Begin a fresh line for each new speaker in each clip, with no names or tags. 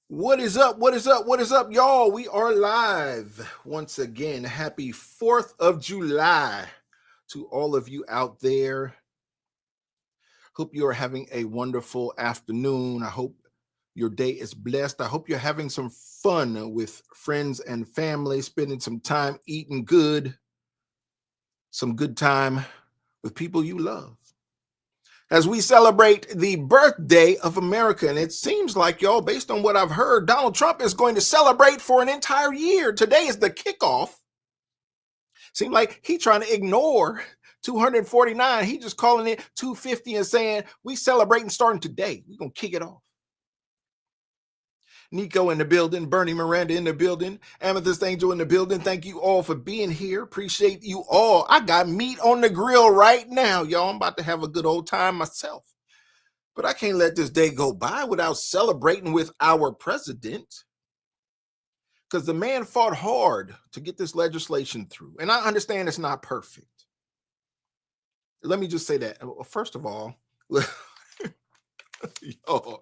What is up? What is up? What is up, y'all? We are live once again. Happy 4th of July to all of you out there. Hope you are having a wonderful afternoon. I hope your day is blessed. I hope you're having some fun with friends and family, spending some time eating good, some good time with people you love. As we celebrate the birthday of America. And it seems like, y'all, based on what I've heard, Donald Trump is going to celebrate for an entire year. Today is the kickoff. Seems like he's trying to ignore 249. He just calling it 250 and saying, we celebrating starting today. We're going to kick it off. Nico in the building, Bernie Miranda in the building, Amethyst Angel in the building. Thank you all for being here. Appreciate you all. I got meat on the grill right now, y'all. I'm about to have a good old time myself. But I can't let this day go by without celebrating with our president, because the man fought hard to get this legislation through. And I understand it's not perfect. Let me just say that. First of all, yo,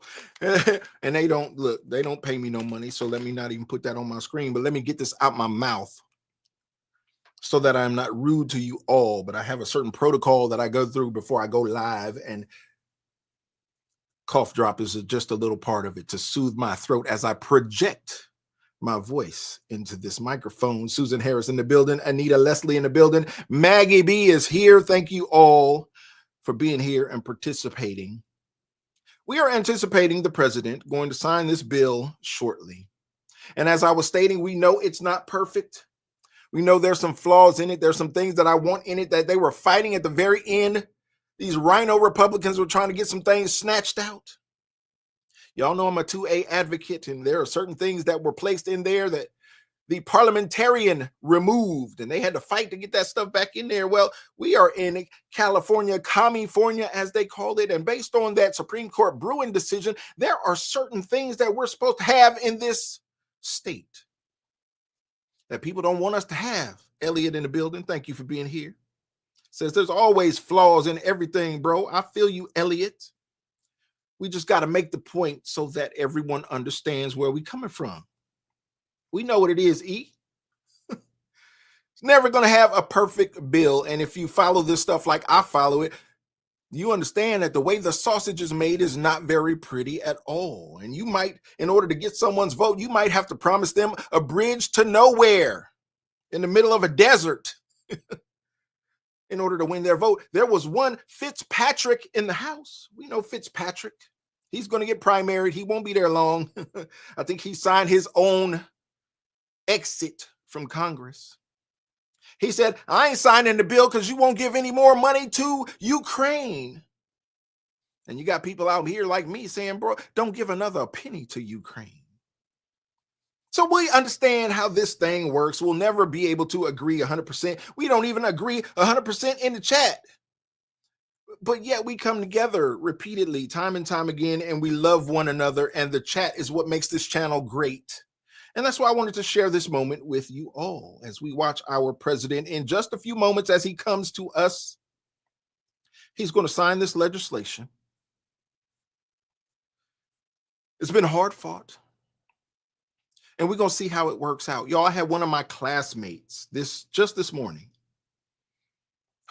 and they don't pay me no money, so let me not even put that on my screen. But let me get this out my mouth so that I'm not rude to you all. But I have a certain protocol that I go through before I go live, and cough drop is just a little part of it to soothe my throat as I project my voice into this microphone. Susan Harris in the building, Anita Leslie in the building, Maggie B is here. Thank you all for being here and participating. We are anticipating the president going to sign this bill shortly. And as I was stating, we know it's not perfect. We know there's some flaws in it. There's some things that I want in it that they were fighting at the very end. These rhino Republicans were trying to get some things snatched out. Y'all know I'm a 2A advocate, and there are certain things that were placed in there that the parliamentarian removed, and they had to fight to get that stuff back in there. Well, we are in California, California, as they called it, and based on that Supreme Court Bruin decision, there are certain things that we're supposed to have in this state that people don't want us to have. Elliot in the building, thank you for being here. Says there's always flaws in everything, bro. I feel you, Elliot. We just got to make the point so that everyone understands where we're coming from. We know what it is, E. It's never going to have a perfect bill. And if you follow this stuff like I follow it, you understand that the way the sausage is made is not very pretty at all. And you might, in order to get someone's vote, you might have to promise them a bridge to nowhere in the middle of a desert in order to win their vote. There was one Fitzpatrick in the House. We know Fitzpatrick. He's going to get primaried. He won't be there long. I think he signed his own exit from Congress. He said, I ain't signing the bill because you won't give any more money to Ukraine. And you got people out here like me saying, bro, don't give another penny to Ukraine. So we understand how this thing works. We'll never be able to agree 100%. We don't even agree 100% in the chat. But yet we come together repeatedly, time and time again, and we love one another. And the chat is what makes this channel great. And that's why I wanted to share this moment with you all as we watch our president in just a few moments as he comes to us. He's going to sign this legislation. It's been hard fought. And we're going to see how it works out. Y'all, I had one of my classmates this morning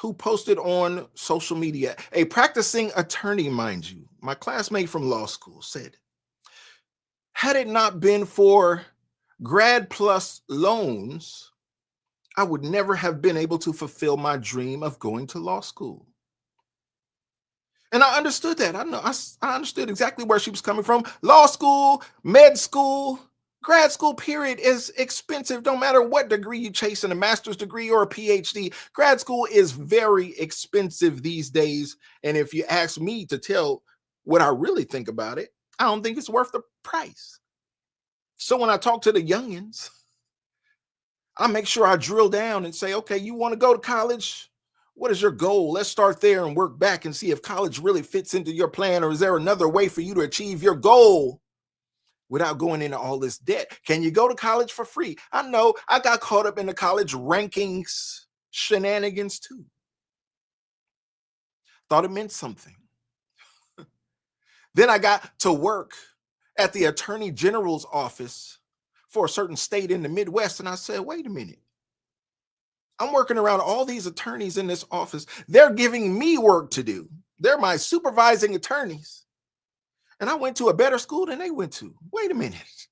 who posted on social media, a practicing attorney, mind you, my classmate from law school said, had it not been for Grad Plus loans, I would never have been able to fulfill my dream of going to law school. And I understood that. I understood exactly where she was coming from. Law school, med school, grad school, period, is expensive. No matter what degree you chase, in a master's degree or a PhD, grad school is very expensive these days. And if you ask me to tell what I really think about it, I don't think it's worth the price. So when I talk to the youngins, I make sure I drill down and say, okay, you want to go to college? What is your goal? Let's start there and work back and see if college really fits into your plan, or is there another way for you to achieve your goal without going into all this debt? Can you go to college for free? I know I got caught up in the college rankings shenanigans too. Thought it meant something. Then I got to work at the attorney general's office for a certain state in the Midwest. And I said, wait a minute. I'm working around all these attorneys in this office. They're giving me work to do. They're my supervising attorneys. And I went to a better school than they went to. Wait a minute.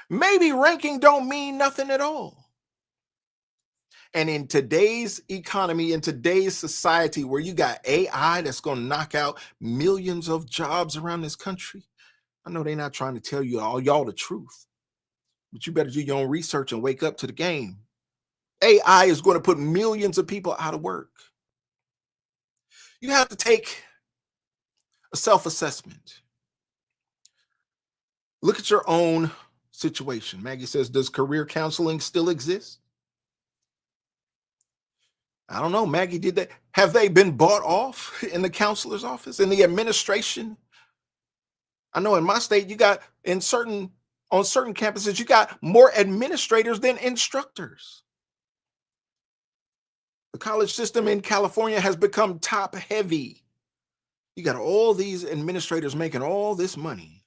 Maybe ranking don't mean nothing at all. And in today's economy, in today's society where you got AI that's going to knock out millions of jobs around this country, I know they're not trying to tell you all y'all the truth, but you better do your own research and wake up to the game. AI is going to put millions of people out of work. You have to take a self-assessment. Look at your own situation. Maggie says, does career counseling still exist? I don't know. Maggie, did they have they been bought off in the counselor's office, in the administration? I know in my state, you got on certain campuses, you got more administrators than instructors. The college system in California has become top heavy. You got all these administrators making all this money.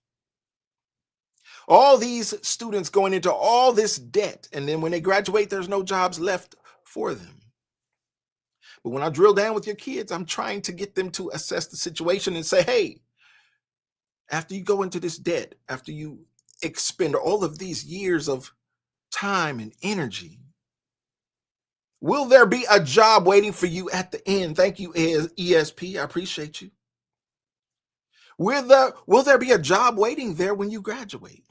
All these students going into all this debt. And then when they graduate, there's no jobs left for them. But when I drill down with your kids, I'm trying to get them to assess the situation and say, hey, after you go into this debt, after you expend all of these years of time and energy, will there be a job waiting for you at the end? Thank you, ESP. I appreciate you. Will there be a job waiting there when you graduate?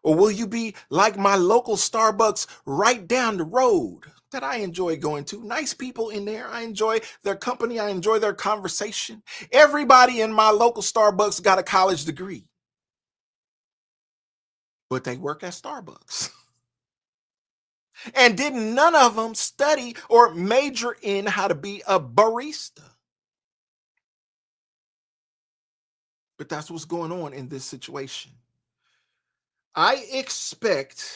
Or will you be like my local Starbucks right down the road that I enjoy going to? Nice people in there. I enjoy their company. I enjoy their conversation. Everybody in my local Starbucks got a college degree, but they work at Starbucks. And didn't none of them study or major in how to be a barista. But that's what's going on in this situation. I expect,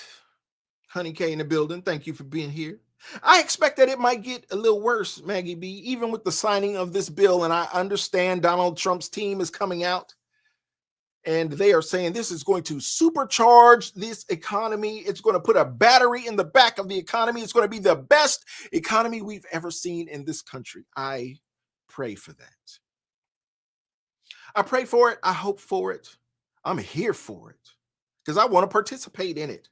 Honey K in the building, thank you for being here. I expect that it might get a little worse, Maggie B, even with the signing of this bill. And I understand Donald Trump's team is coming out and they are saying this is going to supercharge this economy. It's going to put a battery in the back of the economy. It's going to be the best economy we've ever seen in this country. I pray for that. I pray for it. I hope for it. I'm here for it because I want to participate in it.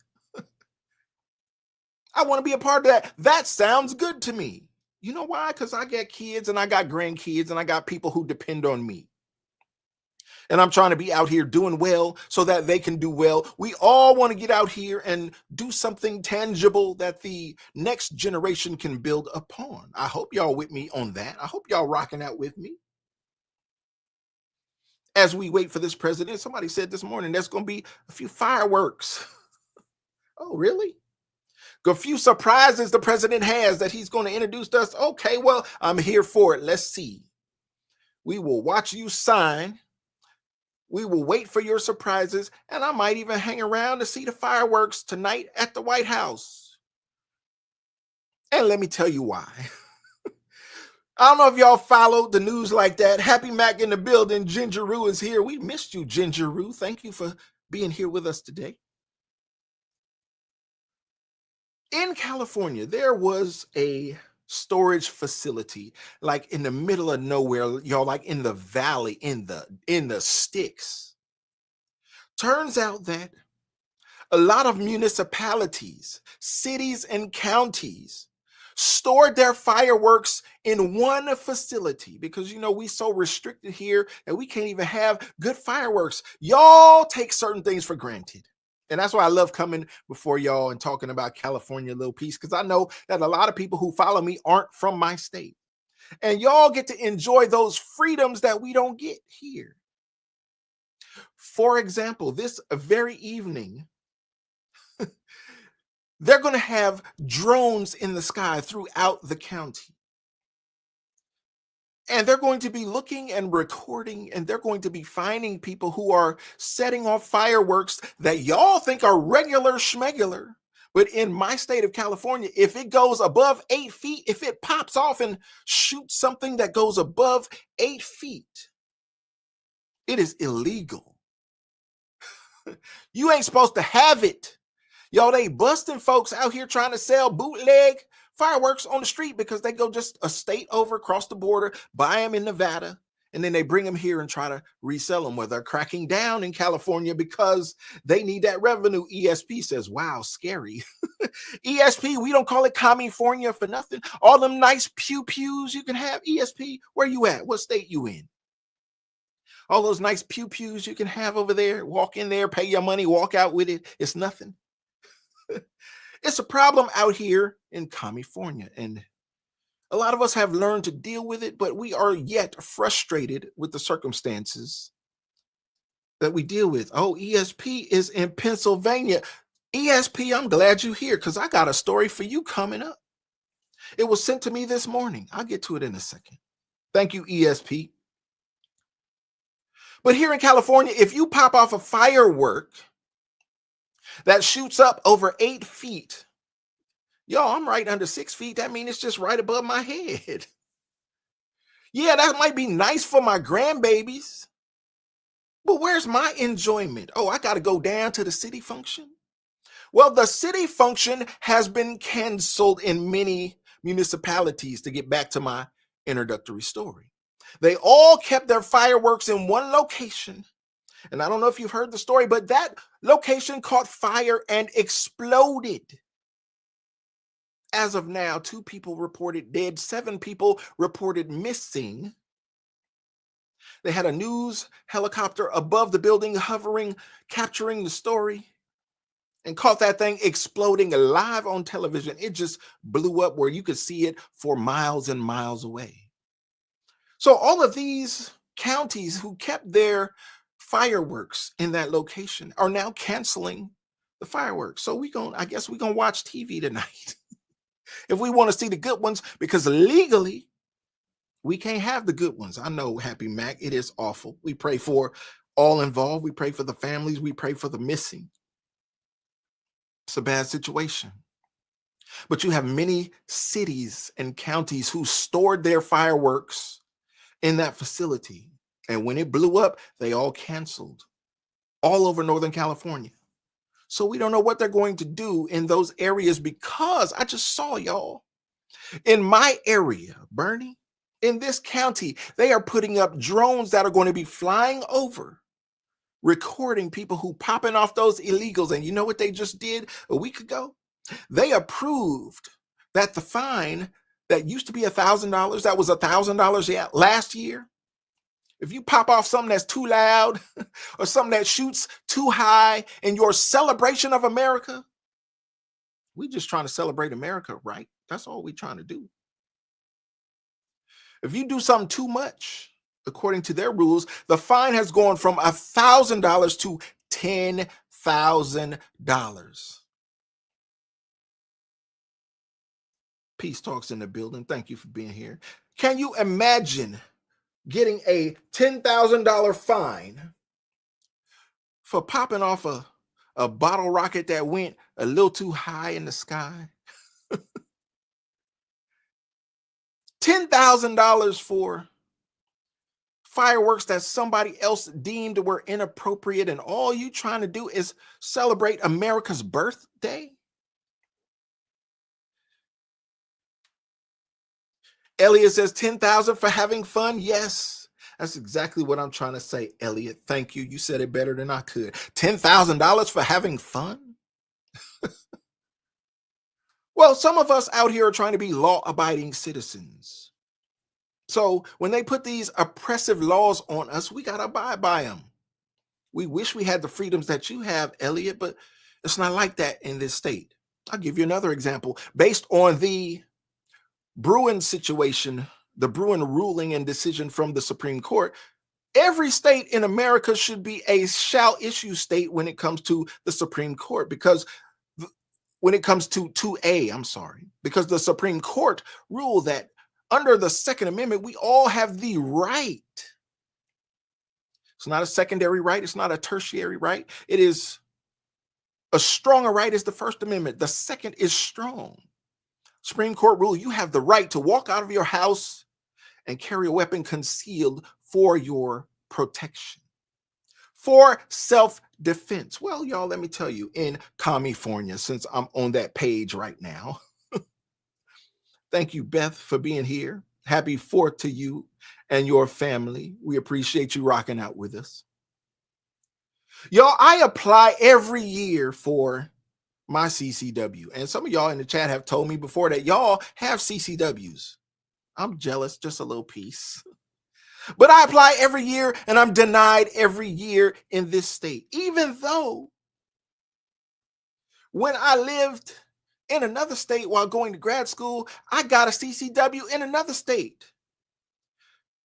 I want to be a part of that. That sounds good to me. You know why? Because I got kids and I got grandkids and I got people who depend on me. And I'm trying to be out here doing well so that they can do well. We all want to get out here and do something tangible that the next generation can build upon. I hope y'all with me on that. I hope y'all rocking out with me. As we wait for this president, somebody said this morning, there's going to be a few fireworks. Oh, really? A few surprises the president has that he's going to introduce to us. Okay, well, I'm here for it. Let's see. We will watch you sign. We will wait for your surprises. And I might even hang around to see the fireworks tonight at the White House. And let me tell you why. I don't know if y'all followed the news like that. Happy Mac in the building. Gingeroo is here. We missed you, Gingeroo. Thank you for being here with us today. In California, there was a storage facility like in the middle of nowhere, y'all, like in the valley, in the sticks. Turns out that a lot of municipalities, cities, and counties stored their fireworks in one facility because, you know, we so restricted here that we can't even have good fireworks. Y'all take certain things for granted. And that's why I love coming before y'all and talking about California a little piece, because I know that a lot of people who follow me aren't from my state. And y'all get to enjoy those freedoms that we don't get here. For example, this very evening, they're going to have drones in the sky throughout the county. And they're going to be looking and recording, and they're going to be finding people who are setting off fireworks that y'all think are regular schmegular. But in my state of California, if it goes above 8 feet, if it pops off and shoots something that goes above 8 feet, It is illegal. You ain't supposed to have it. Yo, they busting folks out here trying to sell bootleg fireworks on the street because they go just a state over across the border, buy them in Nevada, and then they bring them here and try to resell them. Where they're cracking down in California because they need that revenue. ESP says, wow, scary. ESP, we don't call it California for nothing. All them nice pew-pews you can have. ESP, where you at? What state you in? All those nice pew-pews you can have over there. Walk in there, pay your money, walk out with it. It's nothing. It's a problem out here in California, and a lot of us have learned to deal with it, but we are yet frustrated with the circumstances that we deal with. Oh, ESP is in Pennsylvania. ESP, I'm glad you're here because I got a story for you coming up. It was sent to me this morning. I'll get to it in a second. Thank you, ESP. But here in California, if you pop off a firework that shoots up over 8 feet, yo, I'm right under 6 feet. That means it's just right above my head. Yeah, that might be nice for my grandbabies, but where's my enjoyment? Oh, I got to go down to the city function. Well, the city function has been canceled in many municipalities, to get back to my introductory story. They all kept their fireworks in one location. And I don't know if you've heard the story, but that location caught fire and exploded. As of now, 2 people reported dead, 7 people reported missing. They had a news helicopter above the building hovering, capturing the story, and caught that thing exploding live on television. It just blew up where you could see it for miles and miles away. So all of these counties who kept their fireworks in that location are now canceling the fireworks. So I guess we're gonna watch TV tonight if we want to see the good ones, because legally we can't have the good ones. I know, Happy Mac, it is awful. We pray for all involved. We pray for the families. We pray for the missing. It's a bad situation. But you have many cities and counties who stored their fireworks in that facility. And when it blew up, they all canceled all over Northern California. So we don't know what they're going to do in those areas, because I just saw, y'all, in my area, Bernie, in this county, they are putting up drones that are going to be flying over, recording people who popping off those illegals. And you know what they just did a week ago? They approved that the fine that used to be $1,000, that was $1,000 last year. If you pop off something that's too loud or something that shoots too high in your celebration of America, we just trying to celebrate America, right? That's all we're trying to do. If you do something too much, according to their rules, the fine has gone from $1,000 to $10,000. Peace Talks in the building. Thank you for being here. Can you imagine getting a $10,000 fine for popping off a bottle rocket that went a little too high in the sky? $10,000 for fireworks that somebody else deemed were inappropriate, and all you trying to do is celebrate America's birthday? Elliot says 10,000 for having fun. Yes, that's exactly what I'm trying to say, Elliot. Thank you. You said it better than I could. $10,000 for having fun? Well, some of us out here are trying to be law-abiding citizens. So when they put these oppressive laws on us, we got to abide by them. We wish we had the freedoms that you have, Elliot, but it's not like that in this state. I'll give you another example. Based on the Bruin situation, the Bruin ruling and decision from the Supreme Court, every state in America should be a shall issue state when it comes to the Supreme Court, because when it comes to 2A, because the Supreme Court ruled that under the Second Amendment, we all have the right. It's not a secondary right. It's not a tertiary right. It is a stronger right as the First Amendment. The second is strong. Supreme Court rule, you have the right to walk out of your house and carry a weapon concealed for your protection. for self-defense. Well, y'all, let me tell you, in California, since I'm on that page right now, thank you, Beth, for being here. Happy 4th to you and your family. We appreciate you rocking out with us. Y'all, I apply every year for my CCW. And some of y'all in the chat have told me before that y'all have CCWs. I'm jealous, just a little piece. But I apply every year and I'm denied every year in this state, even though when I lived in another state while going to grad school, I got a CCW in another state.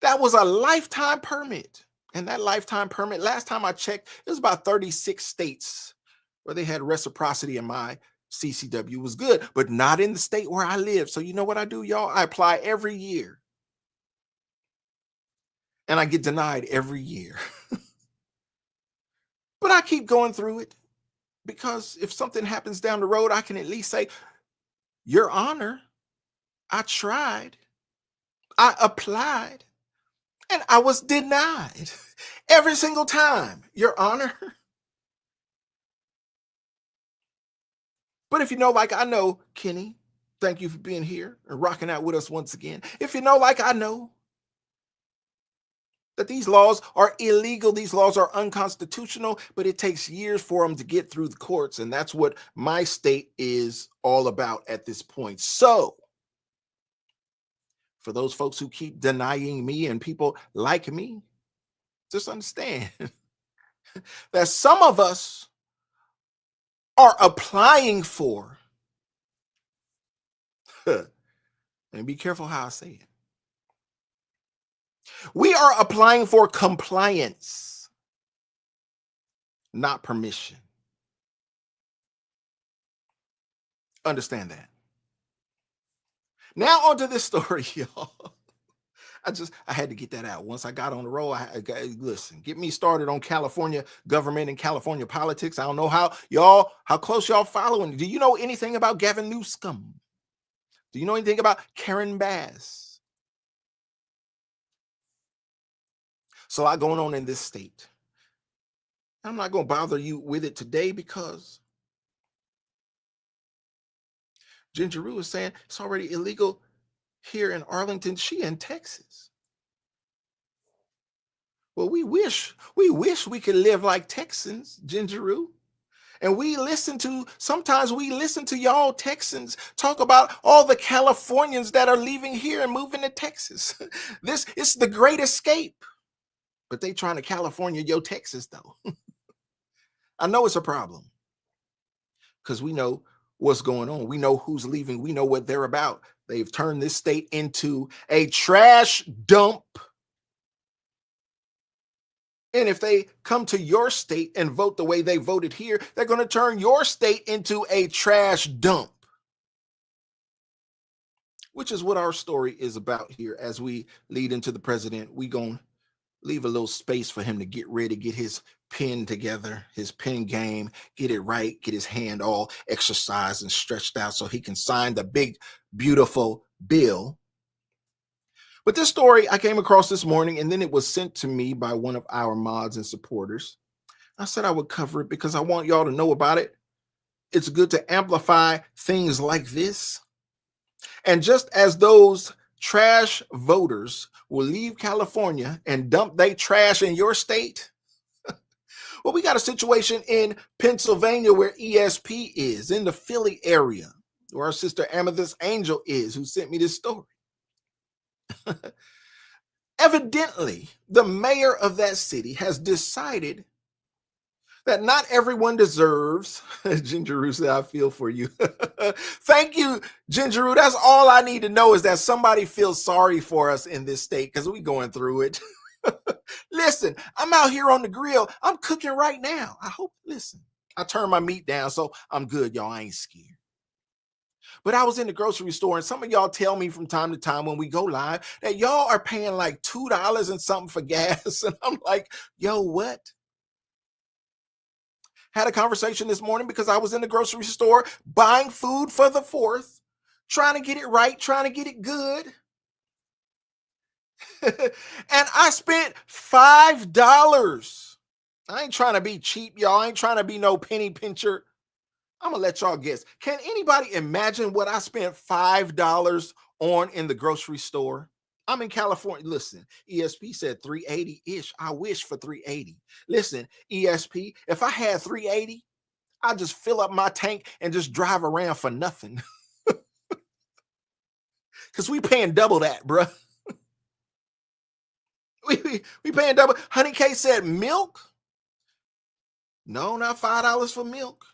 That was a lifetime permit. And that lifetime permit, last time I checked, it was about 36 states where they had reciprocity in my CCW. Was good, but not in the state where I live. So you know what I do, y'all? I apply every year. And I get denied every year. But I keep going through it because if something happens down the road, I can at least say, Your Honor, I tried, I applied, and I was denied every single time, Your Honor. But if you know, like I know, Kenny, thank you for being here and rocking out with us once again. If you know, like I know, that these laws are illegal, these laws are unconstitutional, but it takes years for them to get through the courts. And that's what my state is all about at this point. So for those folks who keep denying me and people like me, just understand that some of us are applying for, and be careful how I say it, we are applying for compliance, not permission. Understand that. Now onto this story, y'all. I had to get that out. Once I got on the roll, listen, get me started on California government and California politics. I don't know how close y'all following. Do you know anything about Gavin Newsom? Do you know anything about Karen Bass? So a lot going on in this state. I'm not going to bother you with it today because Ginger Rue is saying it's already illegal here in Arlington. She in Texas. Well, we wish we could live like Texans, Ginger Rue. And sometimes we listen to y'all Texans talk about all the Californians that are leaving here and moving to Texas. This is the great escape. But they trying to California, Texas, though. I know it's a problem because we know what's going on. We know who's leaving. We know what they're about. They've turned this state into a trash dump. And if they come to your state and vote the way they voted here, they're going to turn your state into a trash dump. Which is what our story is about here. As we lead into the president, we going to leave a little space for him to get ready, get his pen together, his pen game, get it right, get his hand all exercised and stretched out so he can sign the big, beautiful bill. But this story I came across this morning, and then it was sent to me by one of our mods and supporters. I said I would cover it because I want y'all to know about it. It's good to amplify things like this. And just as those trash voters will leave California and dump their trash in your state, well, we got a situation in Pennsylvania where ESP is, in the Philly area, where our sister Amethyst Angel is, who sent me this story. Evidently, the mayor of that city has decided that not everyone deserves. Ginger Roo said, I feel for you. Thank you, Ginger Roo. That's all I need to know is that somebody feels sorry for us in this state because we're going through it. Listen, I'm out here on the grill. I'm cooking right now. I turned my meat down, so I'm good, y'all. I ain't scared. But I was in the grocery store, and some of y'all tell me from time to time when we go live that y'all are paying like $2 and something for gas. And I'm like, yo, what? Had a conversation this morning because I was in the grocery store buying food for the 4th, trying to get it right, trying to get it good. And I spent $5. I ain't trying to be cheap, y'all. I ain't trying to be no penny pincher. I'm gonna let y'all guess. Can anybody imagine what I spent $5 on in the grocery store? I'm in California. Listen, ESP said 380-ish. I wish for 380. Listen, ESP, if I had 380, I'd just fill up my tank and just drive around for nothing. Because we paying double that, bruh. We paying double. Honey K said milk? No, not $5 for milk.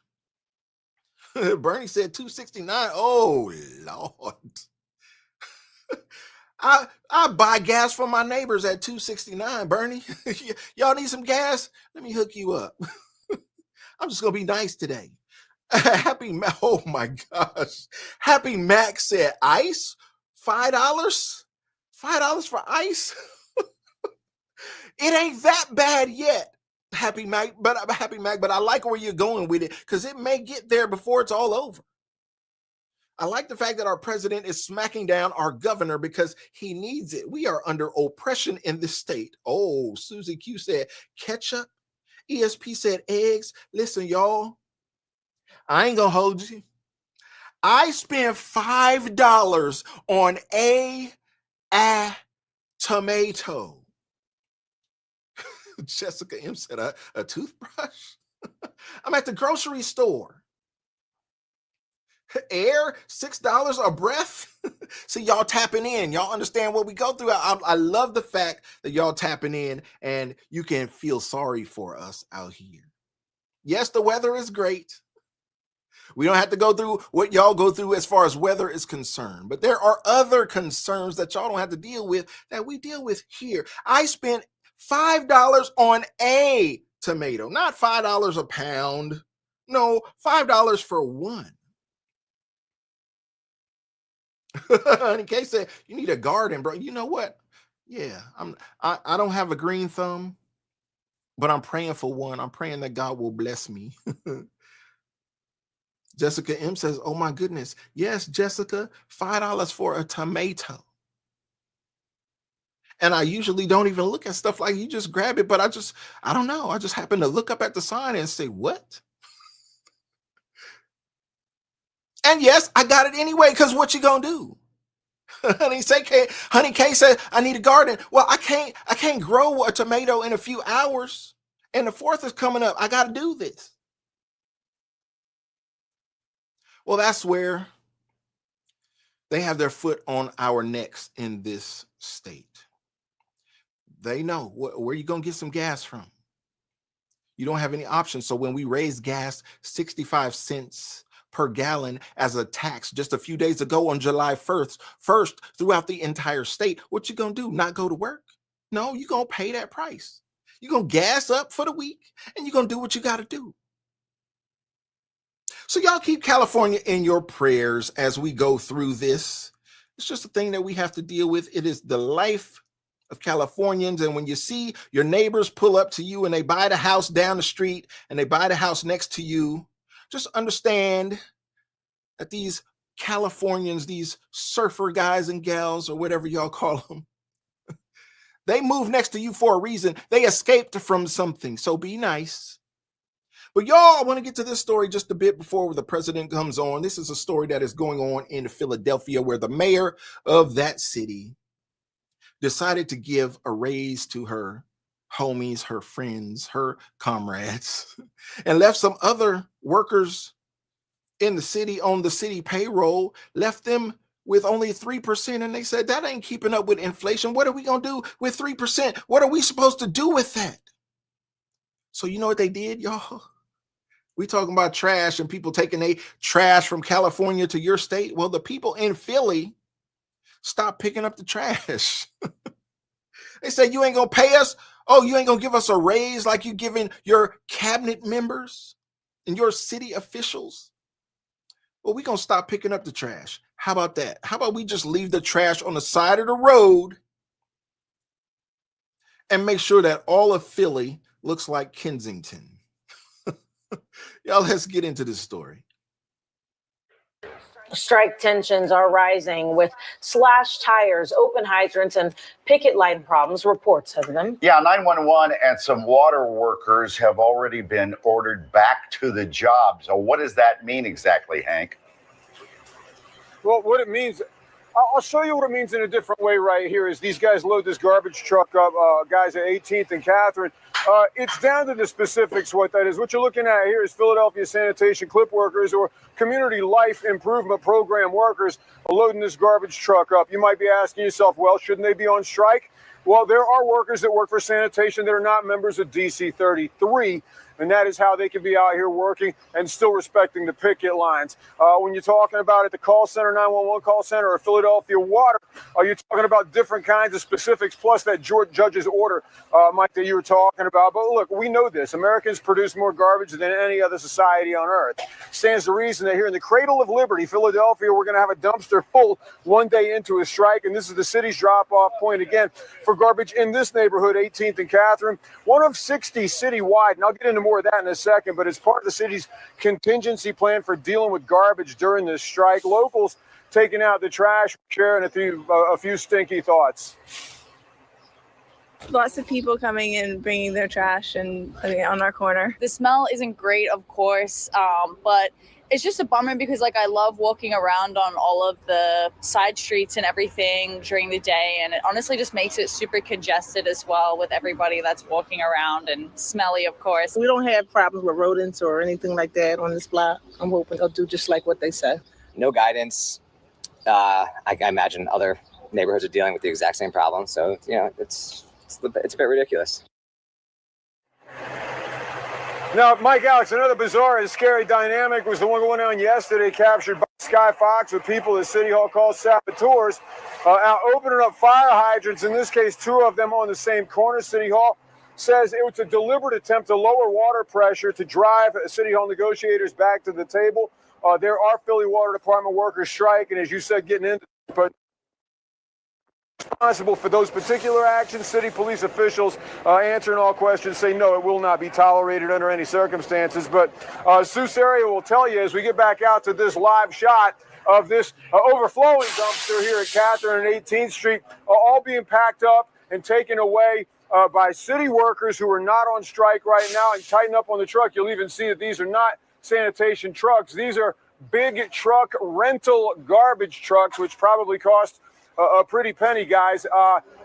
Bernie said 269. Oh Lord. I buy gas from my neighbors at 269, Bernie. Y'all need some gas? Let me hook you up. I'm just gonna be nice today. Oh my gosh. Happy Mac said ice? $5? $5 for ice? It ain't that bad yet. Happy Mac, but I like where you're going with it because it may get there before it's all over. I like the fact that our president is smacking down our governor because he needs it. We are under oppression in this state. Oh, Susie Q said ketchup. ESP said eggs. Listen, y'all, I ain't gonna hold you. I spent $5 on a tomato. Jessica M said a toothbrush. I'm at the grocery store. Air, $6 a breath. See, y'all tapping in. Y'all understand what we go through. I love the fact that y'all tapping in and you can feel sorry for us out here. Yes, the weather is great. We don't have to go through what y'all go through as far as weather is concerned, but there are other concerns that y'all don't have to deal with that we deal with here. I spent $5 on a tomato, not $5 a pound. No, $5 for one. In case that you need a garden, bro. You know what? Yeah, I don't have a green thumb, but I'm praying for one. I'm praying that God will bless me. Jessica M says, "Oh my goodness, yes, Jessica, $5 for a tomato." And I usually don't even look at stuff like you just grab it, but I don't know. I just happen to look up at the sign and say, "What?" And yes, I got it anyway. Because what you gonna do? Honey K said, "I need a garden." Well, I can't grow a tomato in a few hours, and the 4th is coming up. I got to do this. Well, that's where they have their foot on our necks in this state. They know where you gonna get some gas from. You don't have any options. So when we raise gas 65 cents per gallon as a tax just a few days ago on July 1st throughout the entire state, what you gonna do? Not go to work? No, you're gonna pay that price. You're gonna gas up for the week and you're gonna do what you gotta do. So y'all keep California in your prayers as we go through this. It's just a thing that we have to deal with. It is the life of Californians. And when you see your neighbors pull up to you and they buy the house down the street and they buy the house next to you, just understand that these Californians, these surfer guys and gals, or whatever y'all call them, they move next to you for a reason. They escaped from something. So be nice. But y'all, I want to get to this story just a bit before the president comes on. This is a story that is going on in Philadelphia where the mayor of that city decided to give a raise to her homies, her friends, her comrades, and left some other workers in the city on the city payroll, left them with only 3%. And they said, that ain't keeping up with inflation. What are we going to do with 3%? What are we supposed to do with that? So you know what they did, y'all? We talking about trash and people taking a trash from California to your state. Well, the people in Philly stopped picking up the trash. They said, you ain't gonna pay us. Oh, you ain't gonna give us a raise like you giving your cabinet members and your city officials. Well, we gonna stop picking up the trash. How about that? How about we just leave the trash on the side of the road and make sure that all of Philly looks like Kensington? Y'all, let's get into this story.
Strike tensions are rising with slashed tires, open hydrants, and picket line problems. Reports of them.
Yeah, 911 and some water workers have already been ordered back to the job. So what does that mean exactly, Hank?
Well, what it means, I'll show you what it means in a different way right here. Is these guys load this garbage truck up, guys at 18th and Catherine. It's down to the specifics what that is. What you're looking at here is Philadelphia sanitation clip workers or community life improvement program workers loading this garbage truck up. You might be asking yourself, well, shouldn't they be on strike? Well, there are workers that work for sanitation that are not members of DC 33, and that is how they can be out here working and still respecting the picket lines. When you're talking about at the call center, 911 call center, or Philadelphia Water, you're talking about different kinds of specifics, plus that judge's order, Mike, that you were talking about. But look, we know this. Americans produce more garbage than any other society on earth. Stands to reason that here in the cradle of liberty, Philadelphia, we're going to have a dumpster full one day into a strike, and this is the city's drop-off point again for garbage in this neighborhood, 18th and Catherine, one of 60 citywide, and I'll get into more of that in a second, but it's part of the city's contingency plan for dealing with garbage during this strike. Locals taking out the trash, sharing a few stinky thoughts.
Lots of people coming in, bringing their trash and putting it on our corner.
The smell isn't great, of course, but it's just a bummer because I love walking around on all of the side streets and everything during the day, and it honestly just makes it super congested as well with everybody that's walking around and smelly, of course.
We don't have problems with rodents or anything like that on this block. I'm hoping they'll do just like what they say.
No guidance. I imagine other neighborhoods are dealing with the exact same problem, so it's a bit ridiculous.
Now, Mike, Alex, another bizarre and scary dynamic was the one going on yesterday, captured by Sky Fox with people at City Hall called saboteurs out opening up fire hydrants, in this case, two of them on the same corner. City Hall says it was a deliberate attempt to lower water pressure to drive City Hall negotiators back to the table. There are Philly Water Department workers striking, as you said, getting into it, but responsible for those particular actions. City police officials answering all questions say no, it will not be tolerated under any circumstances. But Sue Serio will tell you as we get back out to this live shot of this overflowing dumpster here at Catherine and 18th Street, all being packed up and taken away by city workers who are not on strike right now. And tighten up on the truck, you'll even see that these are not sanitation trucks. These are big truck rental garbage trucks, which probably cost a pretty penny, guys.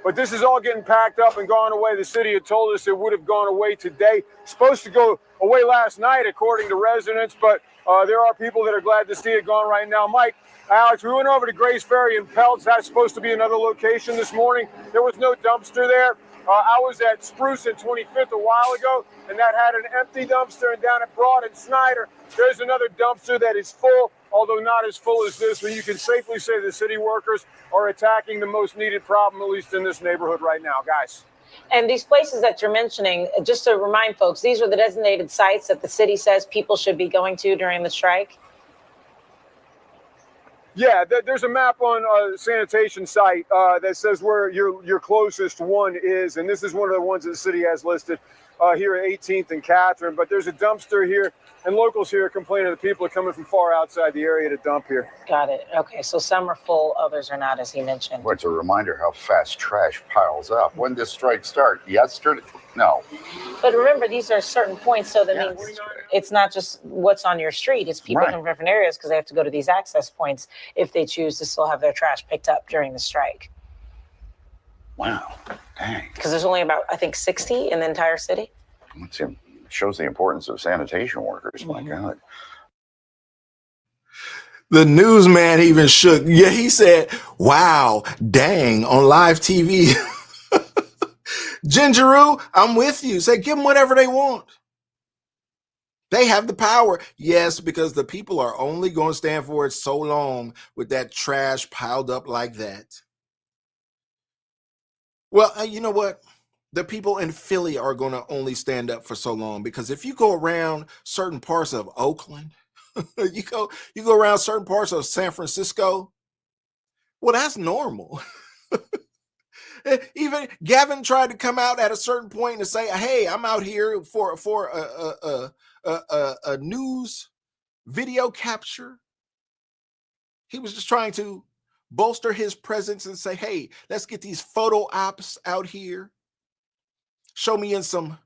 But this is all getting packed up and gone away. The city had told us it would have gone away today. Supposed to go away last night, according to residents, but there are people that are glad to see it gone right now. Mike, Alex, we went over to Grace Ferry and Peltz. That's supposed to be another location this morning. There was no dumpster there. I was at Spruce and 25th a while ago, and that had an empty dumpster. And down at Broad and Snyder, there's another dumpster that is full, although not as full as this one. You can safely say the city workers are attacking the most needed problem, at least in this neighborhood right now, guys.
And these places that you're mentioning, just to remind folks, these are the designated sites that the city says people should be going to during the strike?
Yeah, there's a map on a sanitation site that says where your closest one is, and this is one of the ones that the city has listed here at 18th and Catherine. But there's a dumpster here, and locals here are complaining that people are coming from far outside the area to dump here.
Got it. Okay, so some are full, others are not, as he mentioned.
Well, it's a reminder how fast trash piles up. When did this strike start? Yesterday? No.
But remember, these are certain points, so that means it's not just what's on your street. It's people from different areas because they have to go to these access points if they choose to still have their trash picked up during the strike.
Wow. Dang.
Because there's only about, I think, 60 in the entire city.
It shows the importance of sanitation workers. My God.
The newsman even shook. Yeah, he said, wow, dang, on live TV. Gingeroo, I'm with you. Say, give them whatever they want. They have the power. Yes, because the people are only going to stand for it so long with that trash piled up like that. Well, you know what? The people in Philly are going to only stand up for so long, because if you go around certain parts of Oakland, you go around certain parts of San Francisco, well, that's normal. Even Gavin tried to come out at a certain point and say, hey, I'm out here for a news video capture. He was just trying to bolster his presence and say, hey, let's get these photo ops out here. Show me in some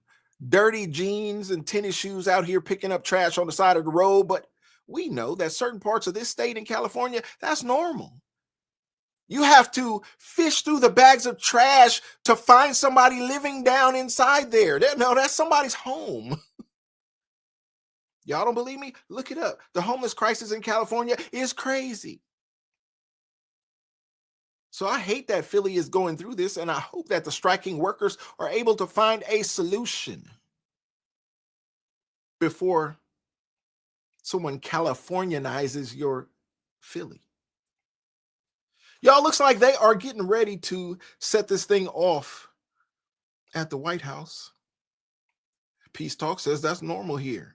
dirty jeans and tennis shoes out here picking up trash on the side of the road. But we know that certain parts of this state in California, that's normal. You have to fish through the bags of trash to find somebody living down inside there. No, that's somebody's home. Y'all don't believe me? Look it up. The homeless crisis in California is crazy. So I hate that Philly is going through this, and I hope that the striking workers are able to find a solution before someone Californianizes your Philly. Y'all, looks like they are getting ready to set this thing off at the White House. Peace Talk says that's normal here.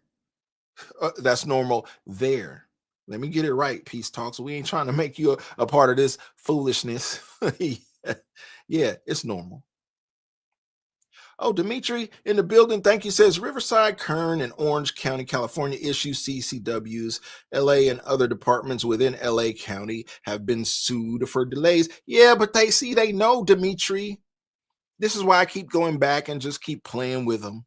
That's normal there. Let me get it right, Peace Talk. So we ain't trying to make you a part of this foolishness. Yeah, it's normal. Oh, Dimitri in the building. Thank you. Says Riverside, Kern, and Orange County, California issue CCWs. LA and other departments within LA County have been sued for delays. Yeah, but they know, Dimitri. This is why I keep going back and just keep playing with them,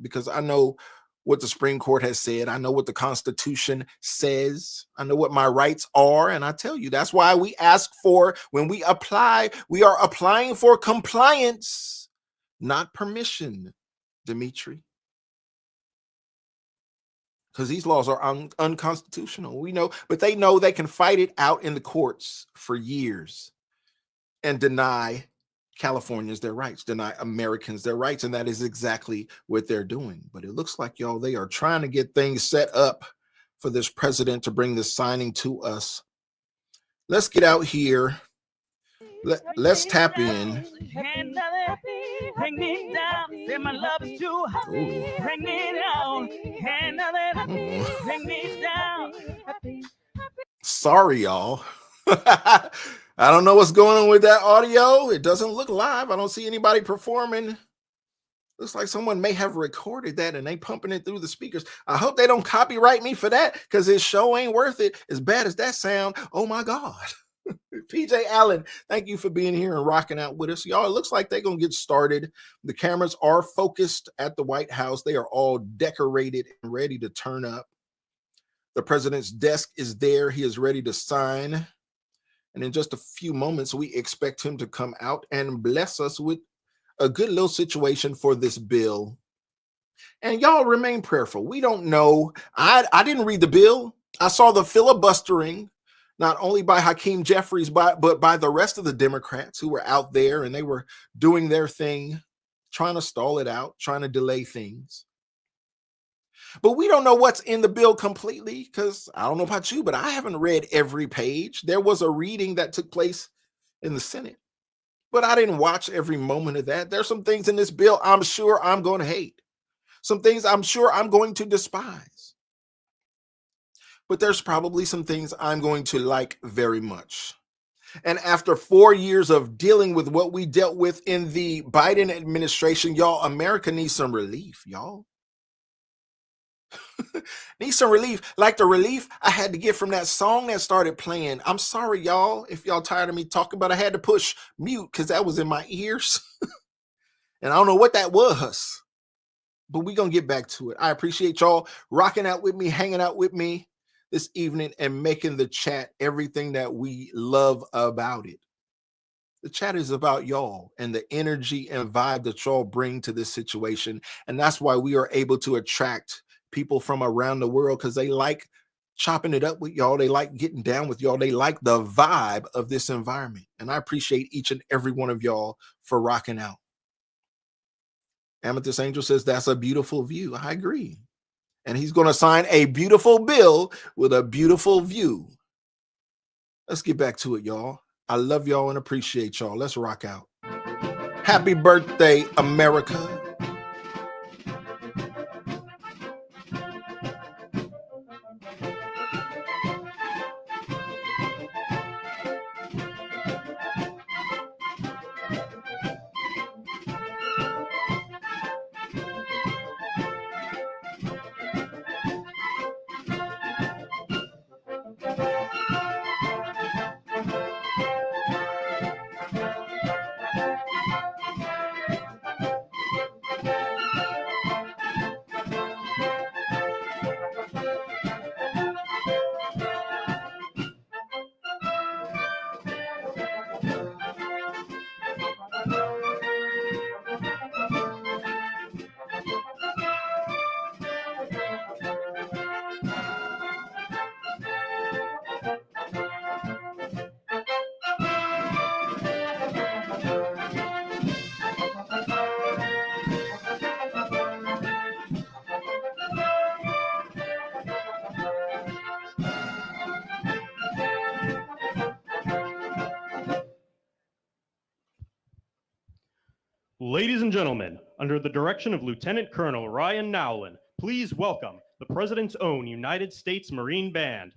because I know what the Supreme Court has said. I know what the Constitution says. I know what my rights are. And I tell you, that's why we ask for, when we apply, we are applying for compliance, not permission, Dimitri. Because these laws are unconstitutional. We know, but they know they can fight it out in the courts for years and deny Californians their rights, deny Americans their rights. And that is exactly what they're doing. But it looks like, y'all, they are trying to get things set up for this president to bring this signing to us. Let's get out here. Let's tap in. Bring me down. Say my love is too hot. Bring me down. Bring me down. Sorry, y'all. I don't know what's going on with that audio. It doesn't look live. I don't see anybody performing. Looks like someone may have recorded that and they pumping it through the speakers. I hope they don't copyright me for that, because this show ain't worth it. As bad as that sound, oh my God. PJ Allen, thank you for being here and rocking out with us. Y'all, it looks like they're going to get started. The cameras are focused at the White House. They are all decorated and ready to turn up. The president's desk is there. He is ready to sign. And in just a few moments, we expect him to come out and bless us with a good little situation for this bill. And y'all remain prayerful. We don't know. I didn't read the bill. I saw the filibustering, not only by Hakeem Jeffries, but by the rest of the Democrats who were out there, and they were doing their thing, trying to stall it out, trying to delay things. But we don't know what's in the bill completely, because I don't know about you, but I haven't read every page. There was a reading that took place in the Senate, but I didn't watch every moment of that. There's some things in this bill I'm sure I'm going to hate. Some things I'm sure I'm going to despise. But there's probably some things I'm going to like very much. And after 4 years of dealing with what we dealt with in the Biden administration, y'all, America needs some relief, y'all. Need some relief, like the relief I had to get from that song that started playing. I'm sorry, y'all, if y'all tired of me talking, but I had to push mute because that was in my ears. And I don't know what that was, but we're going to get back to it. I appreciate y'all rocking out with me, hanging out with me this evening, and making the chat everything that we love about it. The chat is about y'all and the energy and vibe that y'all bring to this situation. And that's why we are able to attract people from around the world, because they like chopping it up with y'all. They like getting down with y'all. They like the vibe of this environment. And I appreciate each and every one of y'all for rocking out. Amethyst Angel says that's a beautiful view. I agree. And he's going to sign a beautiful bill with a beautiful view. Let's get back to it, y'all. I love y'all and appreciate y'all. Let's rock out. Happy birthday, America.
Ladies and gentlemen, under the direction of Lieutenant Colonel Ryan Nowlin, please welcome the President's own United States Marine Band.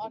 Right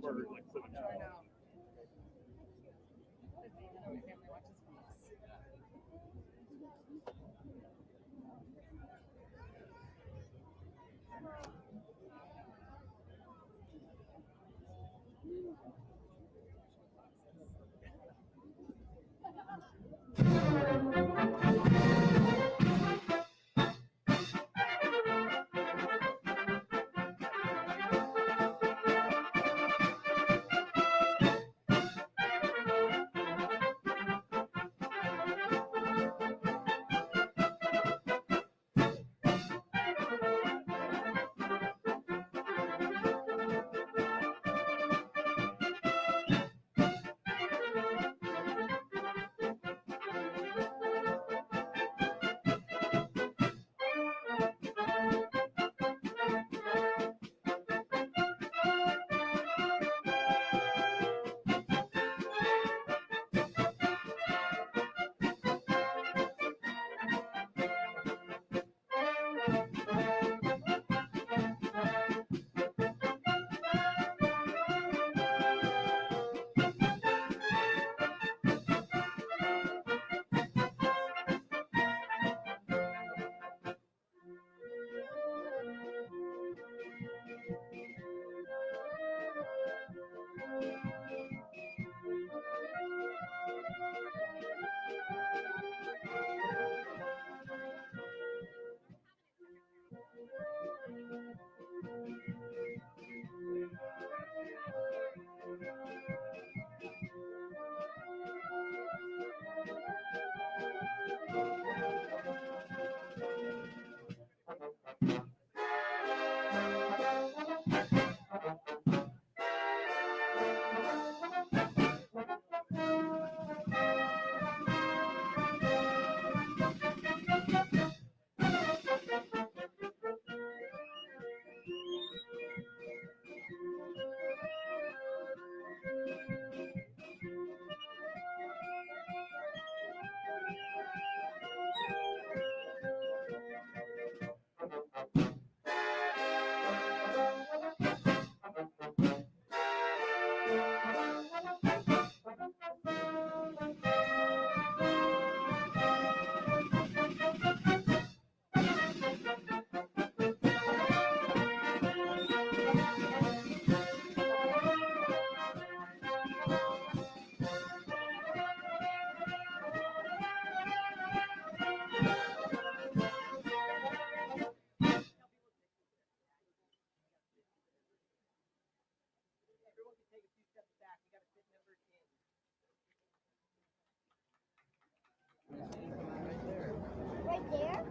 there?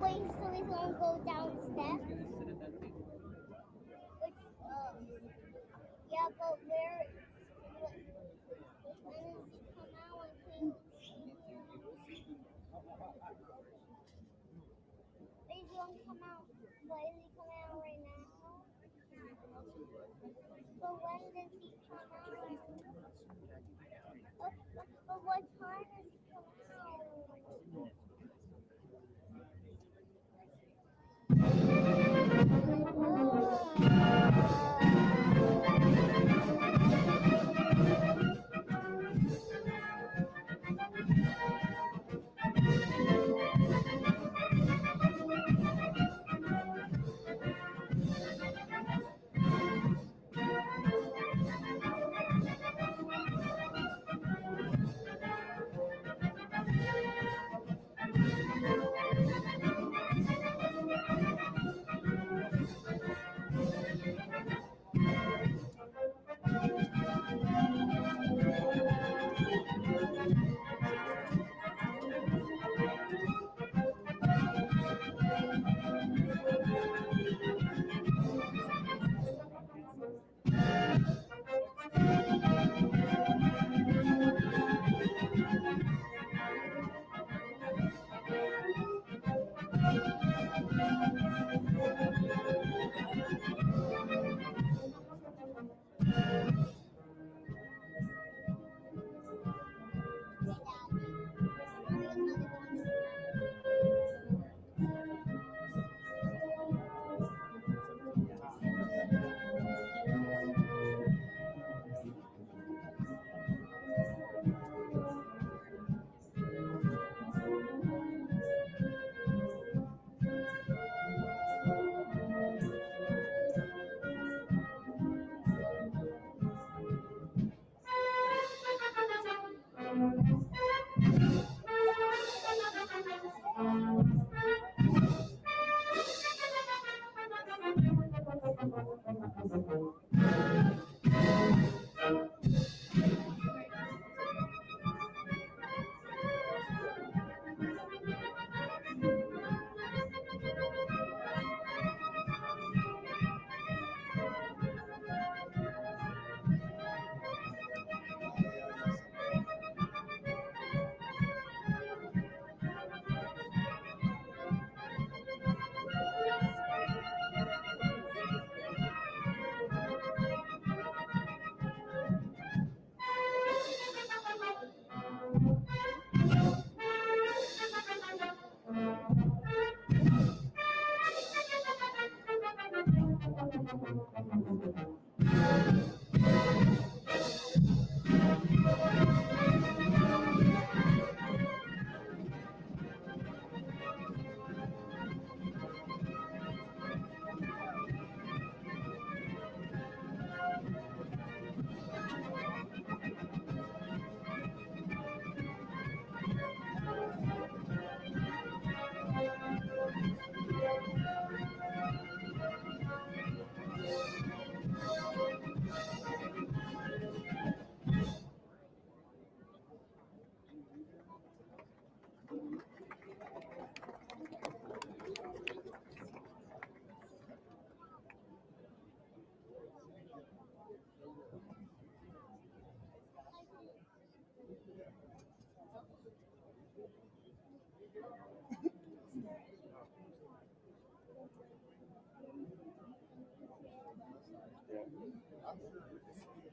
Wait, so he's gonna go down the steps? Which, yeah, but where, when does he come out and clean? He's gonna come out, but is he coming out right now? But when does he come out? But what time does he come out?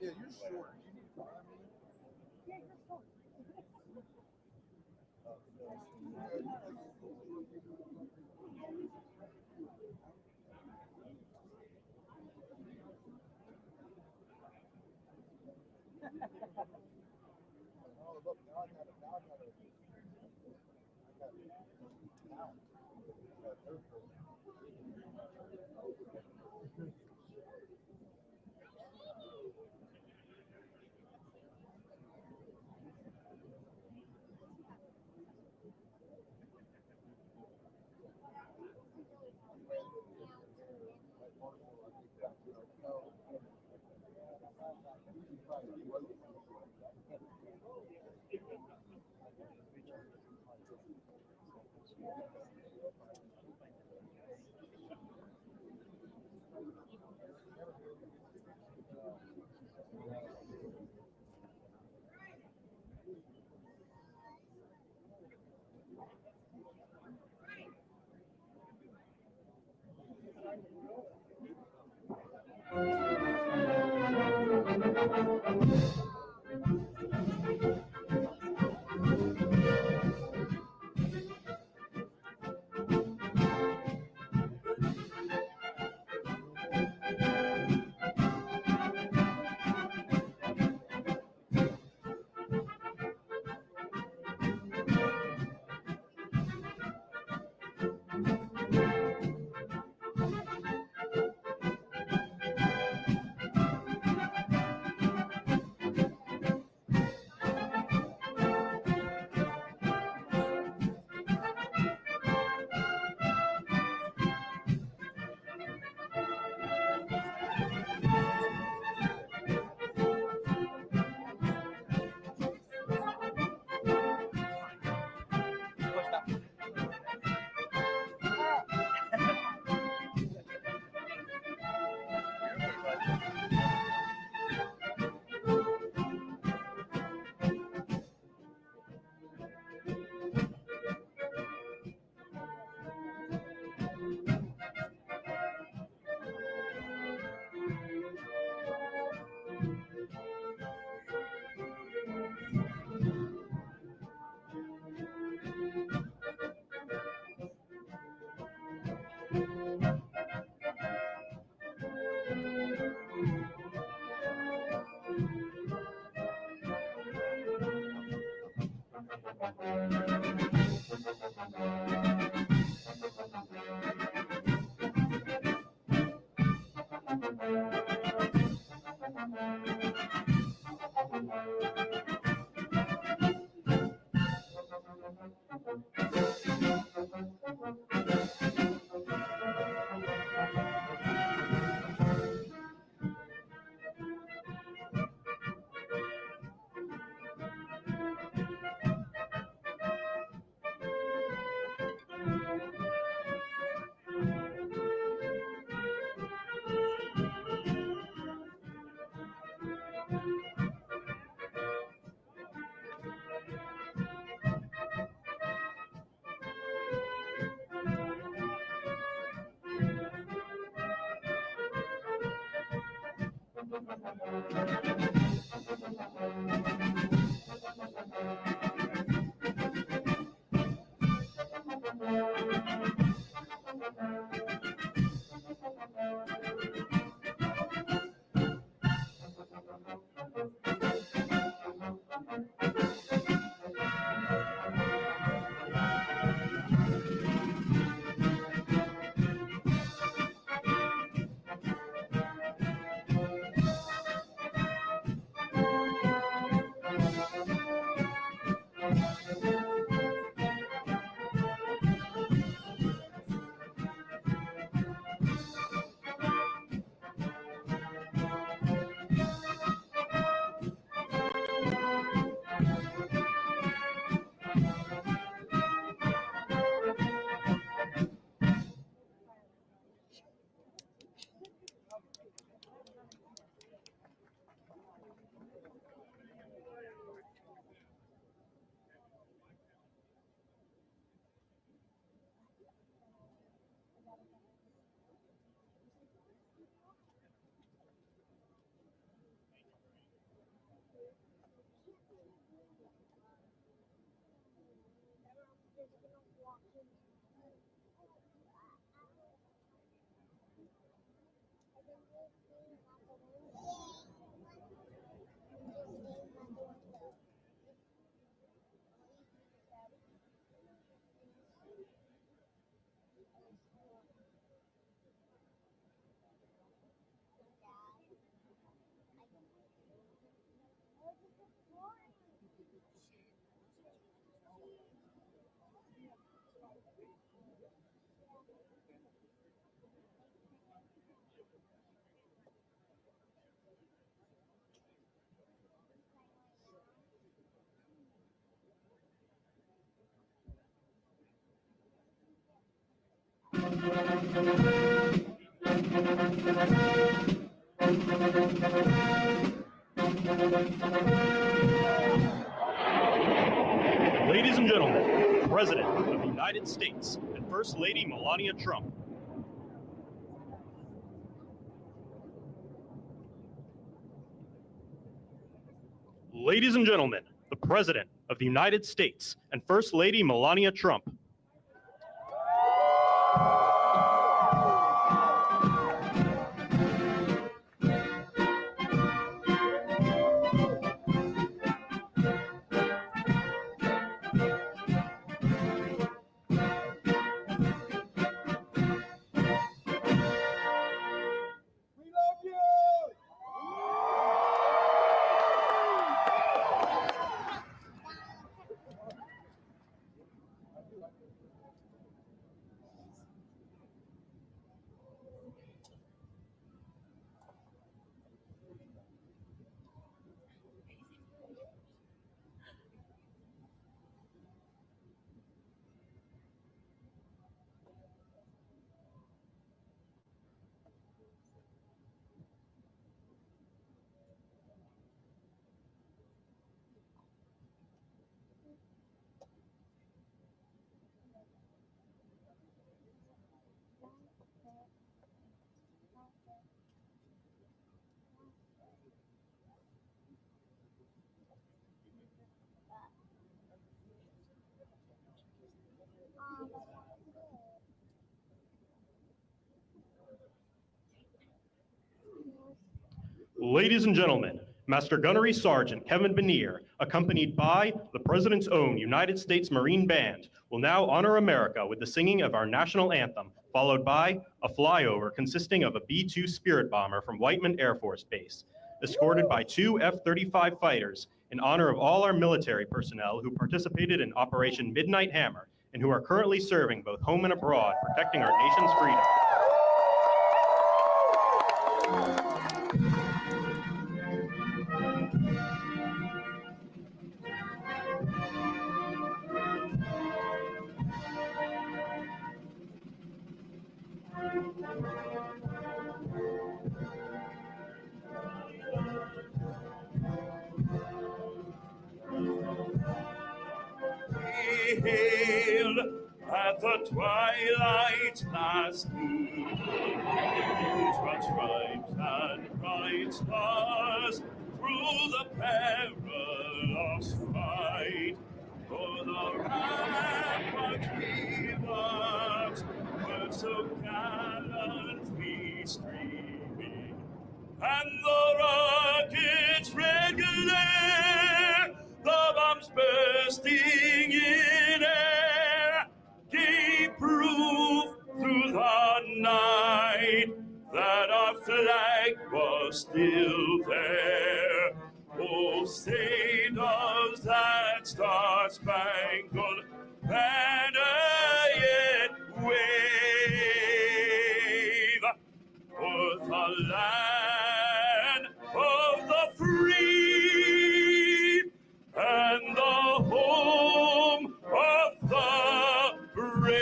Yeah, you're short.
Ladies and gentlemen, the President of the United States and First Lady Melania Trump. Ladies and gentlemen, the President of the United States and First Lady Melania Trump. Ladies and gentlemen, Master Gunnery Sergeant Kevin Benier, accompanied by the President's own United States Marine Band, will now honor America with the singing of our national anthem, followed by a flyover consisting of a B-2 Spirit bomber from Whiteman Air Force Base, escorted by 2 F-35 fighters in honor of all our military personnel who participated in Operation Midnight Hammer and who are currently serving both home and abroad, protecting our nation's freedom.
We hailed at the twilight last noon, red stripes and bright stars through the perilous fight. For the rampart we marched were so gallantly streaming, and the rockets' red glare, the bombs bursting in air, gave proof through the night that our flag was still there. Oh, say does that star-spangled banner yet wave o'er the land of the free and the home of the brave.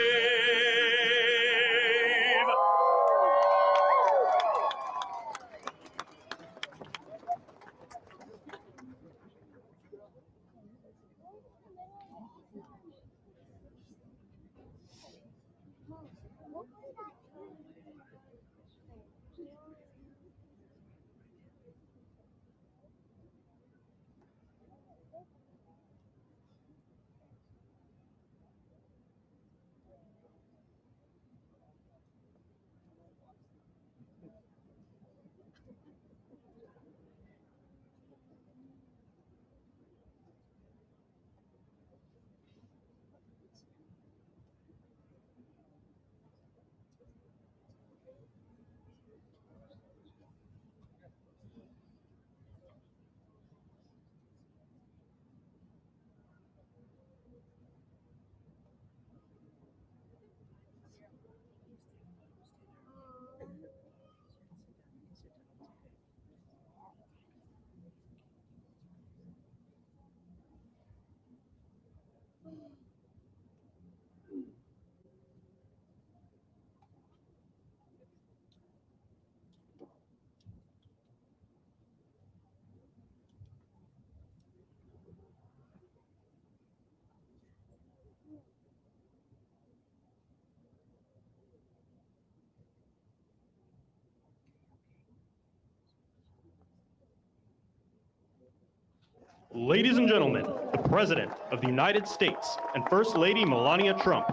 Ladies and gentlemen, the President of the United States and First Lady Melania Trump.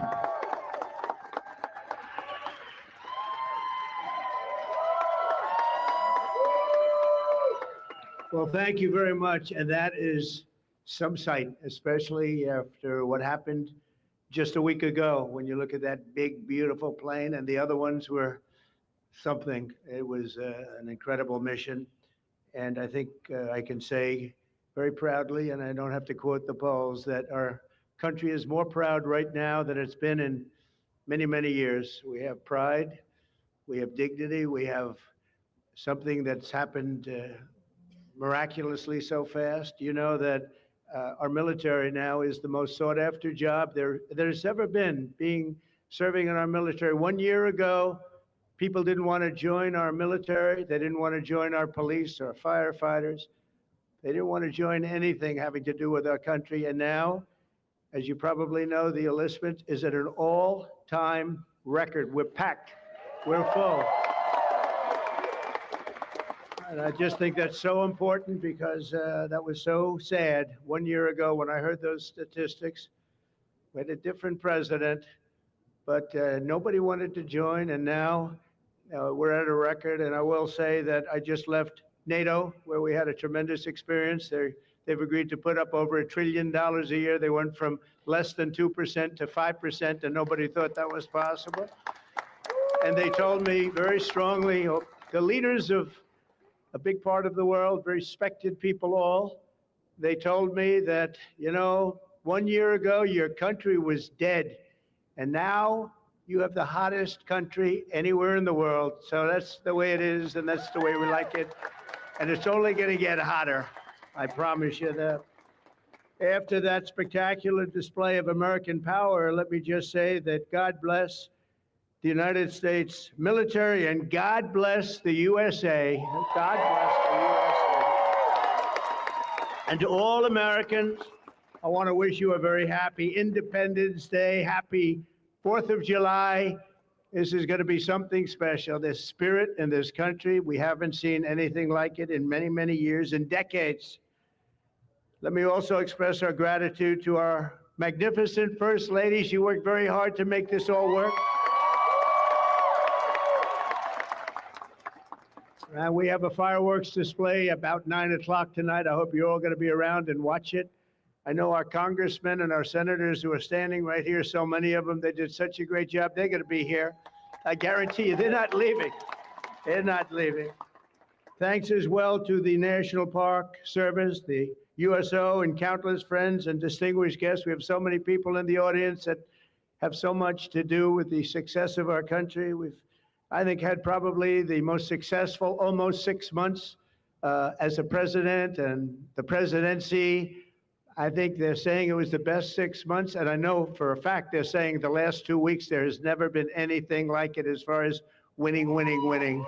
Well, thank you very much. And that is some sight, especially after what happened just a week ago. When you look at that big, beautiful plane, and the other ones were something. It was an incredible mission. And I think I can say very proudly, and I don't have to quote the polls, that our country is more proud right now than it's been in many, many years. We have pride, we have dignity, we have something that's happened miraculously so fast. You know that our military now is the most sought after job there's ever been, serving in our military. 1 year ago, people didn't want to join our military. They didn't want to join our police or firefighters. They didn't want to join anything having to do with our country. And now, as you probably know, the enlistment is at an all-time record. We're packed. We're full. And I just think that's so important because that was so sad 1 year ago when I heard those statistics. We had a different president, but nobody wanted to join. And now we're at a record. And I will say that I just left NATO, where we had a tremendous experience. They've agreed to put up over $1 trillion a year. They went from less than 2% to 5%, and nobody thought that was possible. And they told me very strongly, the leaders of a big part of the world, very respected people all, they told me that, 1 year ago, your country was dead. And now you have the hottest country anywhere in the world. So that's the way it is, and that's the way we like it. And it's only going to get hotter. I promise you that. After that spectacular display of American power, let me just say that God bless the United States military and God bless the USA. God bless the USA. And to all Americans, I want to wish you a very happy Independence Day, happy 4th of July. This is going to be something special. This spirit in this country, we haven't seen anything like it in many, many years and decades. Let me also express our gratitude to our magnificent First Lady. She worked very hard to make this all work. We have a fireworks display about 9 o'clock tonight. I hope you're all going to be around and watch it. I know our congressmen and our senators who are standing right here, so many of them, they did such a great job. They're going to be here. I guarantee you, they're not leaving. They're not leaving. Thanks as well to the National Park Service, the USO, and countless friends and distinguished guests. We have so many people in the audience that have so much to do with the success of our country. We've, I think, had probably the most successful almost 6 months as a president and the presidency. I think they're saying it was the best 6 months, and I know for a fact they're saying the last 2 weeks there has never been anything like it as far as winning.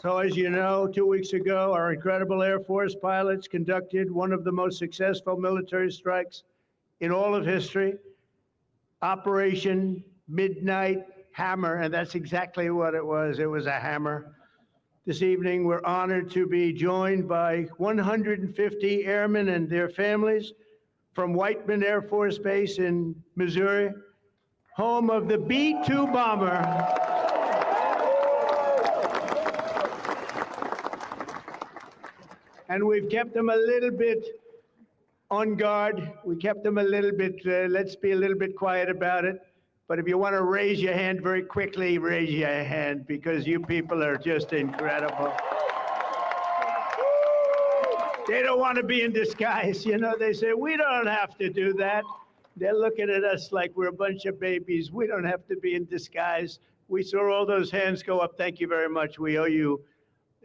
So as you know, 2 weeks ago, our incredible Air Force pilots conducted one of the most successful military strikes in all of history, Operation Midnight Hammer, and that's exactly what it was. It was a hammer. This evening, we're honored to be joined by 150 airmen and their families from Whiteman Air Force Base in Missouri, home of the B-2 bomber. And we've kept them a little bit on guard. We kept them a little bit, let's be a little bit quiet about it. But if you want to raise your hand very quickly, raise your hand, because you people are just incredible. They don't want to be in disguise. They say, we don't have to do that. They're looking at us like we're a bunch of babies. We don't have to be in disguise. We saw all those hands go up. Thank you very much. We owe you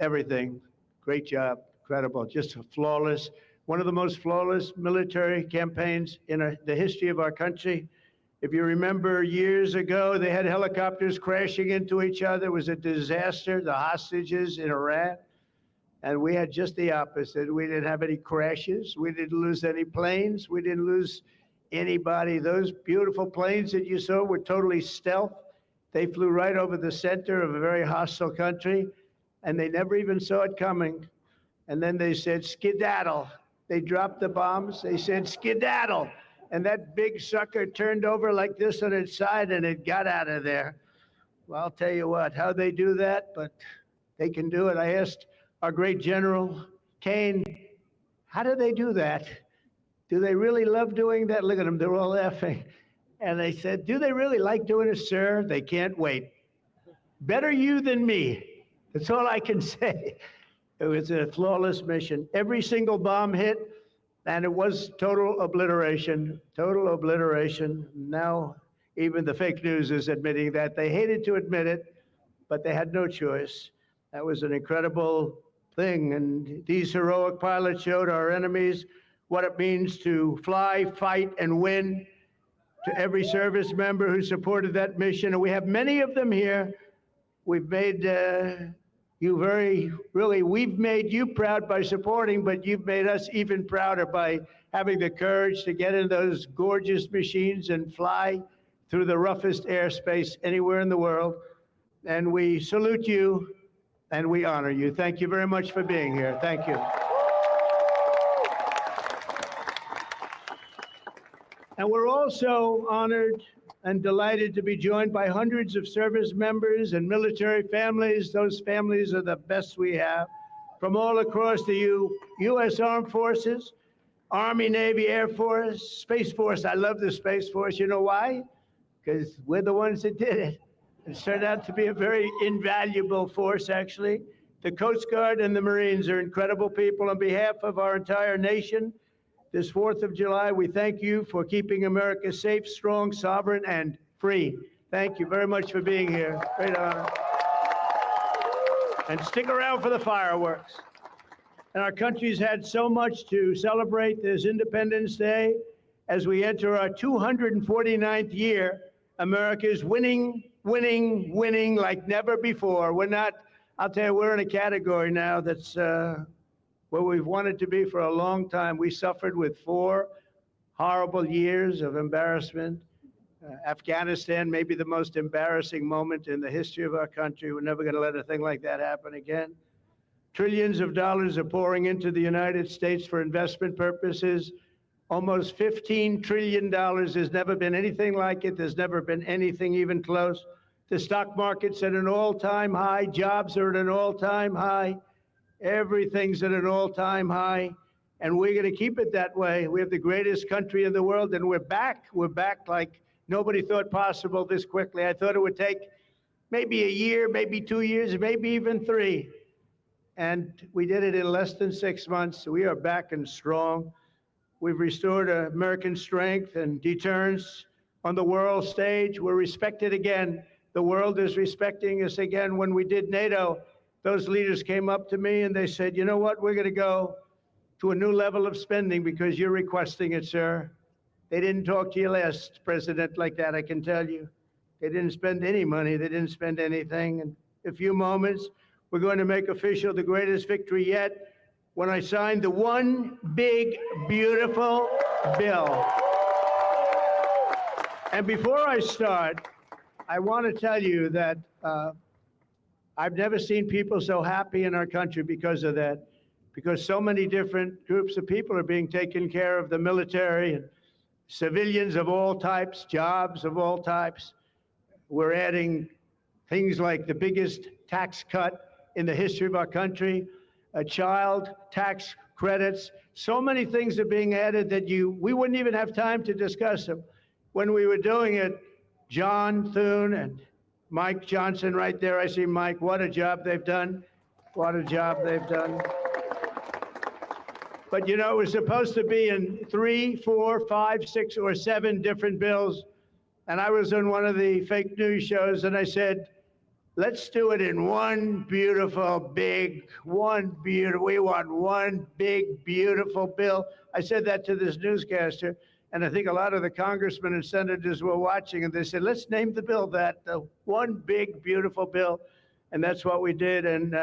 everything. Great job. Incredible. Just flawless. One of the most flawless military campaigns in the history of our country. If you remember years ago, they had helicopters crashing into each other. It was a disaster, the hostages in Iran. And we had just the opposite. We didn't have any crashes. We didn't lose any planes. We didn't lose anybody. Those beautiful planes that you saw were totally stealth. They flew right over the center of a very hostile country. and they never even saw it coming. And then they said, skedaddle. They dropped the bombs. They said, skedaddle. And that big sucker turned over like this on its side, and it got out of there. Well, I'll tell you what, how they do that, but they can do it. I asked our great General Kane, how do they do that? Do they really love doing that? Look at them, they're all laughing. And they said, do they really like doing it, sir? They can't wait. Better you than me. That's all I can say. It was a flawless mission. Every single bomb hit, and it was total obliteration, total obliteration. Now, even the fake news is admitting that. They hated to admit it, but they had no choice. That was an incredible thing. And these heroic pilots showed our enemies what it means to fly, fight, and win. To every service member who supported that mission, and we have many of them here, we've made we've made you proud by supporting, but you've made us even prouder by having the courage to get in those gorgeous machines and fly through the roughest airspace anywhere in the world. And we salute you and we honor you. Thank you very much for being here. Thank you. And we're also honored and delighted to be joined by hundreds of service members and military families. Those families are the best we have from all across the U.S. Armed Forces, Army, Navy, Air Force, Space Force. I love the Space Force. You know why? Because we're the ones that did it. It turned out to be a very invaluable force, actually. The Coast Guard and the Marines are incredible people. On behalf of our entire nation, this 4th of July, we thank you for keeping America safe, strong, sovereign, and free. Thank you very much for being here. Great honor. And stick around for the fireworks. And our country's had so much to celebrate this Independence Day. As we enter our 249th year, America is winning, winning, winning like never before. We're not, I'll tell you, we're in a category now that's where we've wanted to be for a long time. We suffered with 4 horrible years of embarrassment. Afghanistan may be the most embarrassing moment in the history of our country. We're never going to let a thing like that happen again. Trillions of dollars are pouring into the United States for investment purposes. Almost $15 trillion. There's never been anything like it. There's never been anything even close. The stock market's at an all-time high. Jobs are at an all-time high. Everything's at an all-time high, and we're going to keep it that way. We have the greatest country in the world, and we're back. We're back like nobody thought possible this quickly. I thought it would take maybe a year, maybe 2 years, maybe even 3. And we did it in less than 6 months. We are back and strong. We've restored American strength and deterrence on the world stage. We're respected again. The world is respecting us again. When we did NATO, those leaders came up to me and they said, you know what, we're going to go to a new level of spending because you're requesting it, sir. They didn't talk to you last president like that, I can tell you. They didn't spend any money. They didn't spend anything. In a few moments, we're going to make official the greatest victory yet when I signed the one big, beautiful bill. And before I start, I want to tell you that I've never seen people so happy in our country because of that, because so many different groups of people are being taken care of, the military and civilians of all types, jobs of all types. We're adding things like the biggest tax cut in the history of our country, child tax credits. So many things are being added that we wouldn't even have time to discuss them. When we were doing it, John Thune and Mike Johnson right there. I see Mike. What a job they've done. What a job they've done. But you know, it was supposed to be in 3, 4, 5, 6, or 7 different bills. And I was on one of the fake news shows and I said, let's do it in one beautiful, big, we want one big, beautiful bill. I said that to this newscaster. And I think a lot of the congressmen and senators were watching, and they said, let's name the bill that, the one big, beautiful bill. And that's what we did. And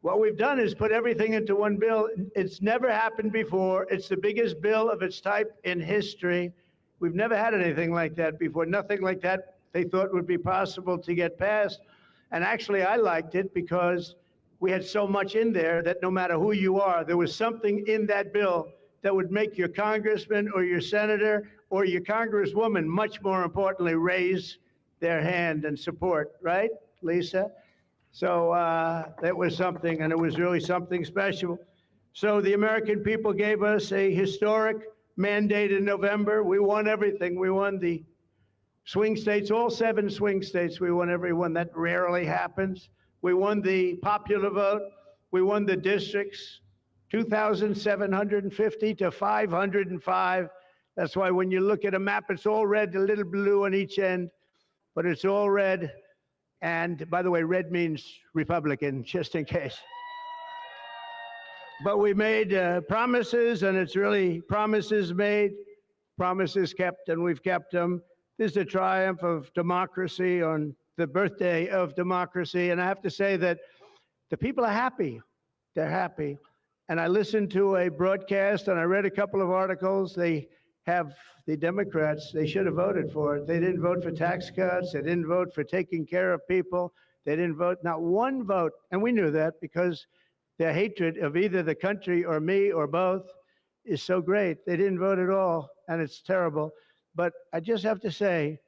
what we've done is put everything into one bill. It's never happened before. It's the biggest bill of its type in history. We've never had anything like that before. Nothing like that they thought would be possible to get passed. And actually, I liked it because we had so much in there that no matter who you are, there was something in that bill that would make your congressman or your senator or your congresswoman, much more importantly, raise their hand and support, right, Lisa? So that was something, and it was really something special. So the American people gave us a historic mandate in November. We won everything. We won the swing states, all 7 swing states. We won every one. That rarely happens. We won the popular vote. We won the districts, 2,750 to 505. That's why when you look at a map, it's all red, a little blue on each end, but it's all red. And by the way, red means Republican, just in case. But we made promises, and it's really promises made, promises kept, and we've kept them. This is a triumph of democracy on the birthday of democracy. And I have to say that the people are happy. They're happy. And I listened to a broadcast, and I read a couple of articles. They have the Democrats, they should have voted for it. They didn't vote for tax cuts. They didn't vote for taking care of people. They didn't vote, not one vote. And we knew that because their hatred of either the country or me or both is so great. They didn't vote at all, and it's terrible. But I just have to say,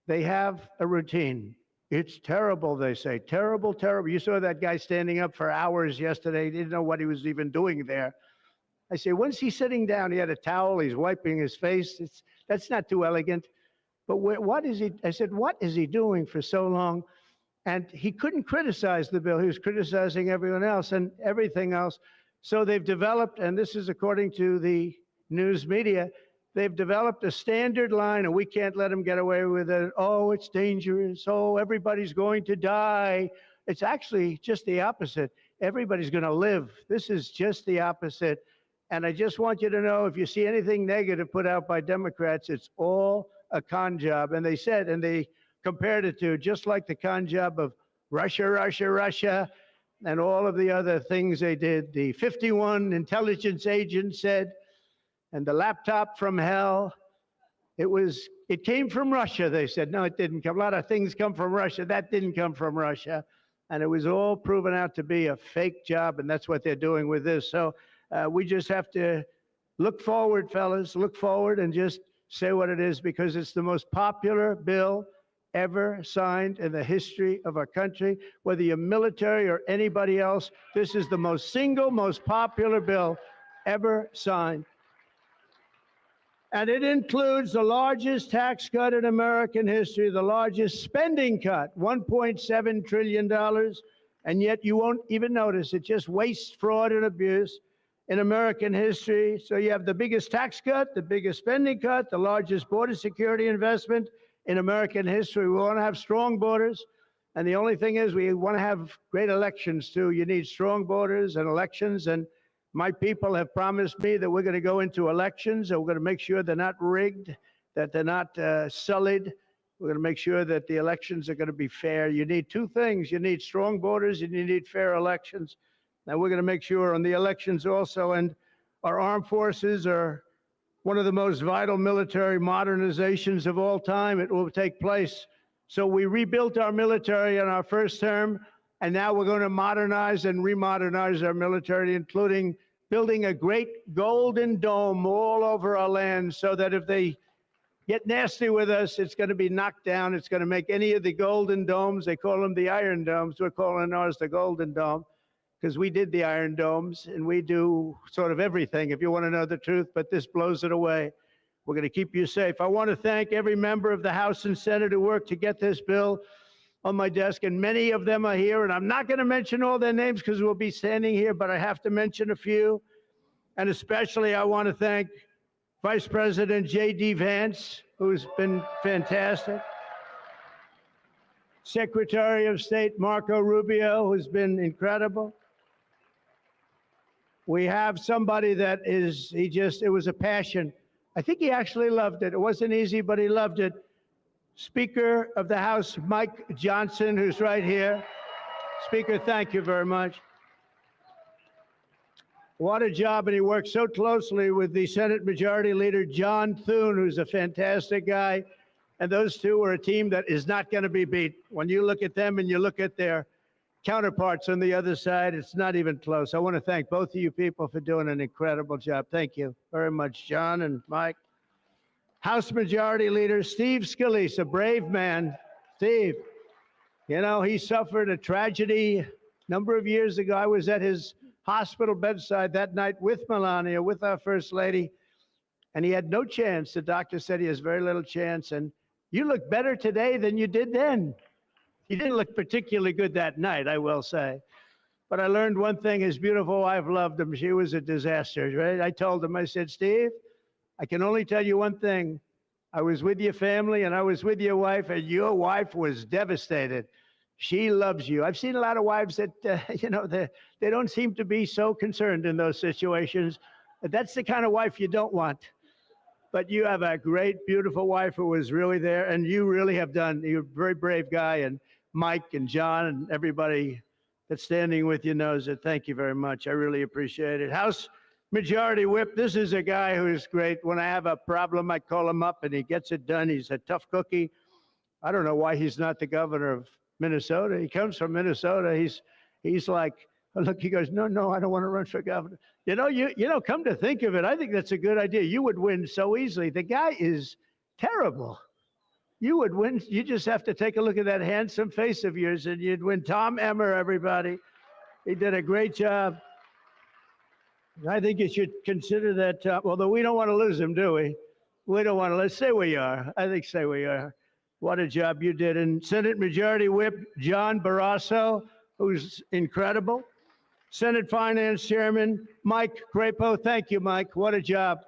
they have a routine. It's terrible, they say. Terrible, terrible. You saw that guy standing up for hours yesterday. He didn't know what he was even doing there. I say, when's he sitting down? He had a towel. He's wiping his face. That's not too elegant. But what is he? I said, what is he doing for so long? And he couldn't criticize the bill. He was criticizing everyone else and everything else. So they've developed, and this is according to the news media, they've developed a standard line, and we can't let them get away with it. Oh, it's dangerous. Oh, everybody's going to die. It's actually just the opposite. Everybody's going to live. This is just the opposite. And I just want you to know, if you see anything negative put out by Democrats, it's all a con job. And they said, and they compared it to just like the con job of Russia, Russia, Russia, and all of the other things they did. The 51 intelligence agents said, and the laptop from hell, it came from Russia, they said. No, it didn't come. A lot of things come from Russia. That didn't come from Russia. And it was all proven out to be a fake job, and that's what they're doing with this. So we just have to look forward, fellas, look forward and just say what it is, because it's the most popular bill ever signed in the history of our country. Whether you're military or anybody else, this is the most popular bill ever signed. And it includes the largest tax cut in American history, the largest spending cut, $1.7 trillion. And yet you won't even notice it. Just waste, fraud, and abuse in American history. So you have the biggest tax cut, the biggest spending cut, the largest border security investment in American history. We want to have strong borders. And the only thing is, we want to have great elections too. You need strong borders and elections. And my people have promised me that we're going to go into elections, and we're going to make sure they're not rigged, that they're not sullied. We're going to make sure that the elections are going to be fair. You need 2 things. You need strong borders, and you need fair elections. And we're going to make sure on the elections also. And our armed forces are one of the most vital military modernizations of all time. It will take place. So we rebuilt our military in our first term. And now we're going to modernize and remodernize our military, including building a great golden dome all over our land, so that if they get nasty with us, it's going to be knocked down. It's going to make any of the golden domes, they call them the iron domes, we're calling ours the golden dome, because we did the iron domes, and we do sort of everything, if you want to know the truth, but this blows it away. We're going to keep you safe. I want to thank every member of the House and Senate who worked to get this bill on my desk, and many of them are here, and I'm not going to mention all their names because we'll be standing here, but I have to mention a few. And especially I want to thank Vice President J.D. Vance, who's been fantastic. Secretary of State Marco Rubio, who's been incredible. We have somebody that it was a passion. I think he actually loved it. It wasn't easy, but he loved it. Speaker of the House, Mike Johnson, who's right here. Speaker, thank you very much. What a job, and he worked so closely with the Senate Majority Leader, John Thune, who's a fantastic guy. And those two are a team that is not going to be beat. When you look at them and you look at their counterparts on the other side. It's not even close. I want to thank both of you people for doing an incredible job. Thank you very much, John and Mike. House Majority Leader Steve Scalise, a brave man. Steve, you know, he suffered a tragedy a number of years ago. I was at his hospital bedside that night with Melania, with our First Lady, and he had no chance. The doctor said he has very little chance, and you look better today than you did then. He didn't look particularly good that night, I will say. But I learned one thing, his beautiful wife loved him. She was a disaster, right? I told him, I said, Steve, I can only tell you one thing. I was with your family and I was with your wife, and your wife was devastated. She loves you. I've seen a lot of wives that, you know, they don't seem to be so concerned in those situations. That's the kind of wife you don't want. But you have a great, beautiful wife who was really there, and you really have done. You're a very brave guy, and Mike and John and everybody that's standing with you knows it. Thank you very much. I really appreciate it. House Majority Whip, this is a guy who's great. When I have a problem, I call him up, and he gets it done. He's a tough cookie. I don't know why he's not the governor of Minnesota. He comes from Minnesota. He's like, look, he goes, no, I don't want to run for governor. You know, come to think of it, I think that's a good idea. You would win so easily. The guy is terrible. You would win. You just have to take a look at that handsome face of yours, and you'd win. Tom Emmer, everybody. He did a great job. I think you should consider that, although we don't want to lose him, do we? We don't want to. Let's say we are. I think say we are. What a job you did. And Senate Majority Whip John Barrasso, who's incredible. Senate Finance Chairman Mike Crapo. Thank you, Mike. What a job.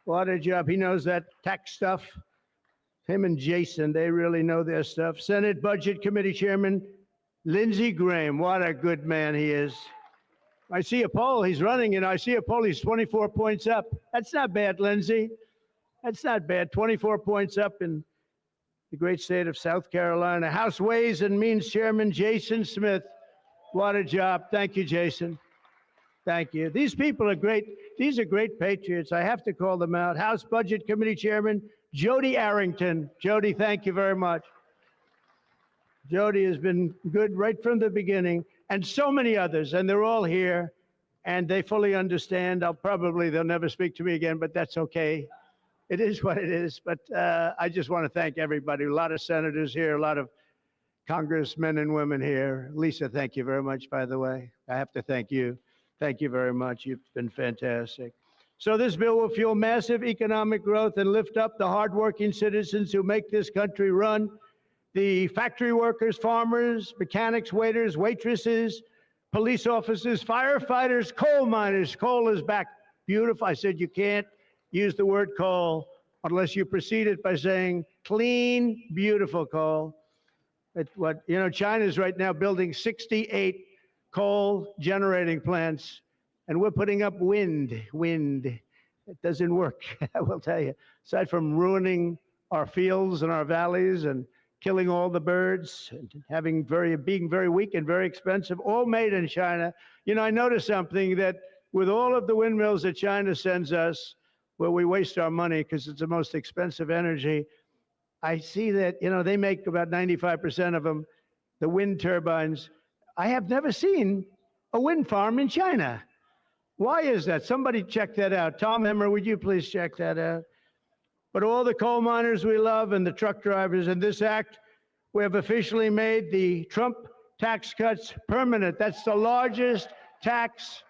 What a job. He knows that tax stuff. Him and Jason, they really know their stuff. Senate Budget Committee Chairman Lindsey Graham. What a good man he is. I see a poll. He's running, and I see a poll. He's 24 points up. That's not bad, Lindsey. That's not bad. 24 points up in the great state of South Carolina. House Ways and Means Chairman Jason Smith. What a job. Thank you, Jason. Thank you. These people are great. These are great patriots. I have to call them out. House Budget Committee Chairman Jody Arrington. Jody, thank you very much. Jody has been good right from the beginning, and so many others, and they're all here, and they fully understand. They'll never speak to me again, but that's okay. It is what it is. But I just want to thank everybody. A lot of senators here, a lot of congressmen and women here. Lisa, thank you very much, by the way. I have to thank you. Thank you very much. You've been fantastic. So this bill will fuel massive economic growth and lift up the hardworking citizens who make this country run. The factory workers, farmers, mechanics, waiters, waitresses, police officers, firefighters, coal miners. Coal is back. Beautiful. I said you can't use the word coal unless you precede it by saying clean, beautiful coal. China's right now building 68 coal generating plants, and we're putting up wind. It doesn't work, I will tell you. Aside from ruining our fields and our valleys and killing all the birds, and being very weak and very expensive, all made in China. You know, I noticed something, that with all of the windmills that China sends us, where we waste our money because it's the most expensive energy, I see that, they make about 95% of them, the wind turbines. I have never seen a wind farm in China. Why is that? Somebody check that out. Tom Emmer, would you please check that out? But all the coal miners we love and the truck drivers, in this act, we have officially made the Trump tax cuts permanent. That's the largest tax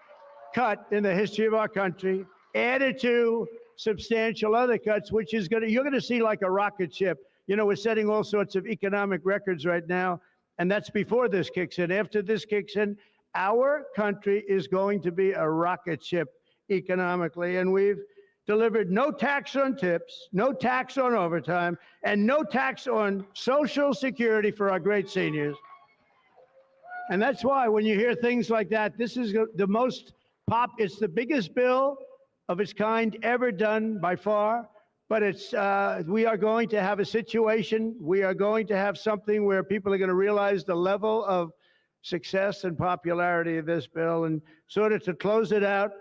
cut in the history of our country, added to substantial other cuts, which is you're going to see like a rocket ship. We're setting all sorts of economic records right now, and that's before this kicks in. After this kicks in, our country is going to be a rocket ship economically, and we've delivered no tax on tips, no tax on overtime, and no tax on Social Security for our great seniors. And that's why when you hear things like that, this is it's the biggest bill of its kind ever done by far, but we are going to have a situation, we are going to have something where people are going to realize the level of success and popularity of this bill. And sort of to close it out,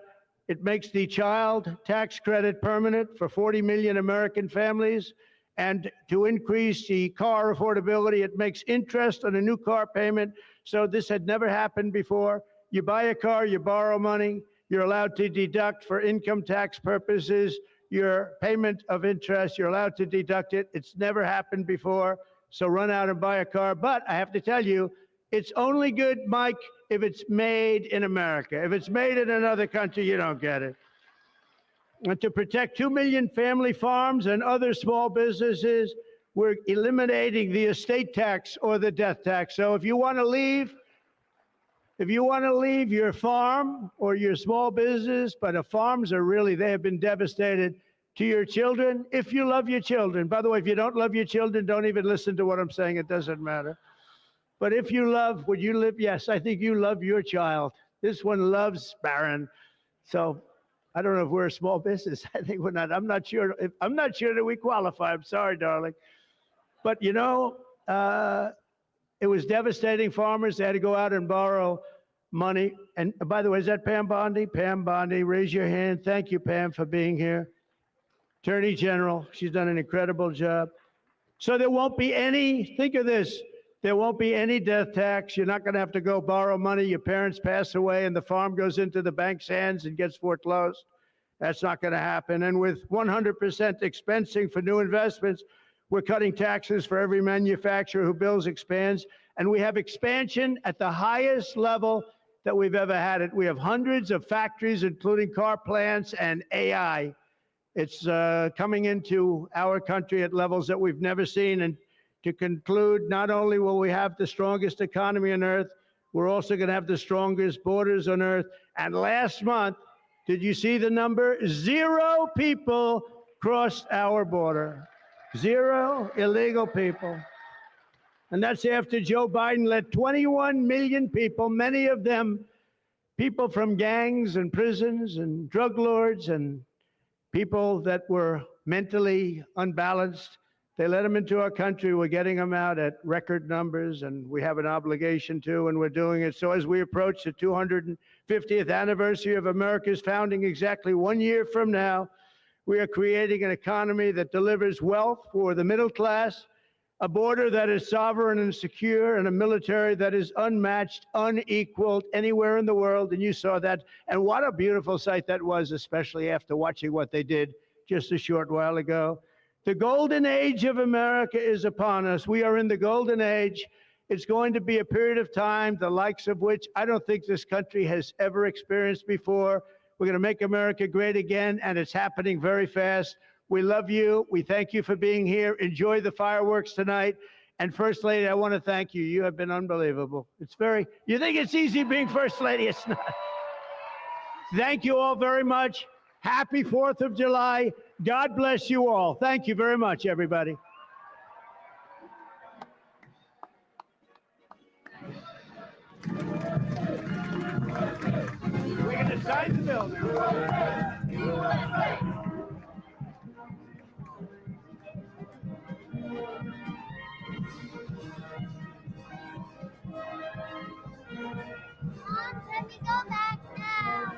it makes the child tax credit permanent for 40 million American families. And to increase the car affordability, it makes interest on a new car payment So this had never happened before. You buy a car, you borrow money, you're allowed to deduct for income tax purposes your payment of interest. You're allowed to deduct it. It's never happened before. So run out and buy a car. But I have to tell you, it's only good, Mike, if it's made in America. If it's made in another country, you don't get it. And to protect 2 million family farms and other small businesses, we're eliminating the estate tax or the death tax. So if you want to leave your farm or your small business, but the farms are really, they have been devastated, to your children, if you love your children. By the way, if you don't love your children, don't even listen to what I'm saying. It doesn't matter. But if you love, would you live? Yes, I think you love your child. This one loves Barron. So I don't know if we're a small business. I think we're not. I'm not sure that we qualify. I'm sorry, darling. But you know, it was devastating. Farmers, they had to go out and borrow money. And by the way, is that Pam Bondi? Pam Bondi, raise your hand. Thank you, Pam, for being here. Attorney General, she's done an incredible job. So there won't be any, think of this, there won't be any death tax. You're not going to have to go borrow money. Your parents pass away and the farm goes into the bank's hands and gets foreclosed. That's not going to happen. And with 100% expensing for new investments, we're cutting taxes for every manufacturer who builds, expands. And we have expansion at the highest level that we've ever had it. We have hundreds of factories, including car plants and AI. It's coming into our country at levels that we've never seen. And to conclude, not only will we have the strongest economy on earth, we're also going to have the strongest borders on earth. And last month, did you see the number? 0 people crossed our border. 0 illegal people. And that's after Joe Biden let 21 million people, many of them people from gangs and prisons and drug lords and people that were mentally unbalanced, they let them into our country. We're getting them out at record numbers, and we have an obligation to, and we're doing it. So as we approach the 250th anniversary of America's founding exactly 1 year from now, we are creating an economy that delivers wealth for the middle class, a border that is sovereign and secure, and a military that is unmatched, unequaled anywhere in the world. And you saw that. And what a beautiful sight that was, especially after watching what they did just a short while ago. The golden age of America is upon us. We are in the golden age. It's going to be a period of time, the likes of which I don't think this country has ever experienced before. We're going to make America great again, and it's happening very fast. We love you. We thank you for being here. Enjoy the fireworks tonight. And First Lady, I want to thank you. You have been unbelievable. You think it's easy being First Lady? It's not. Thank you all very much. Happy 4th of July. God bless you all. Thank you very much, everybody. We're going to sign the building.
Mom, let me go back now.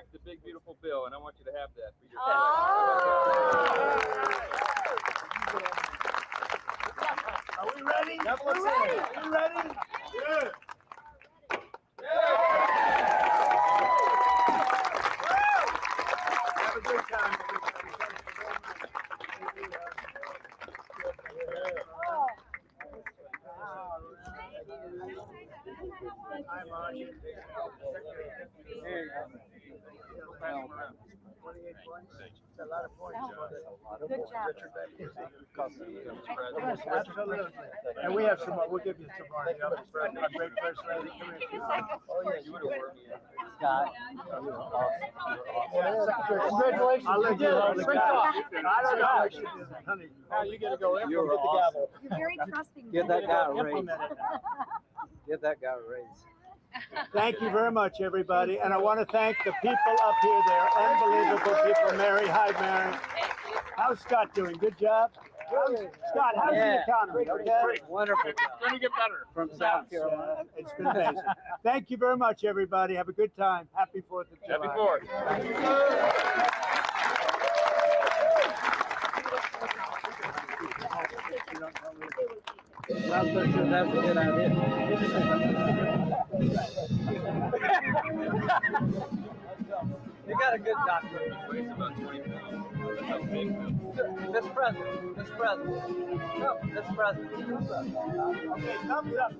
back the big beautiful bill, and I want you to have that for your
Are we ready?
Yep,
We're ready. Are you ready?
Good.
Have a good time, Hi, Marty.
Here you go.
28 points. It's a lot of points.
Good job.
Absolutely. And we have some more. We'll give you some more. Our great first lady. Come here.
Oh, yeah, you would have worked.
Scott. Congratulations. I'll let you hold the gavel. I don't know. Honey.
Now you got to go in
You're
with the gavel.
You're very trusting.
Give that guy a raise.
Give that guy a raise.
Thank you very much, everybody. And I want to thank the people up here. They're unbelievable people. Mary, hi, Mary. How's Scott doing? Good job? Scott, how's the economy? Okay?
Wonderful. It's going to get better.
From South Carolina. It's been amazing. Thank you very much, everybody. Have a good time. Happy 4th of July.
Happy 4th.
That's a good idea.
You got a good doctor. Weighs about 20 pounds. This president. This president. No, this president.
Okay, thumbs up.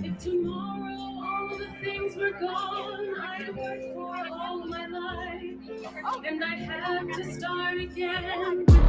If tomorrow all the things were gone I worked for all my life, and I had to start again.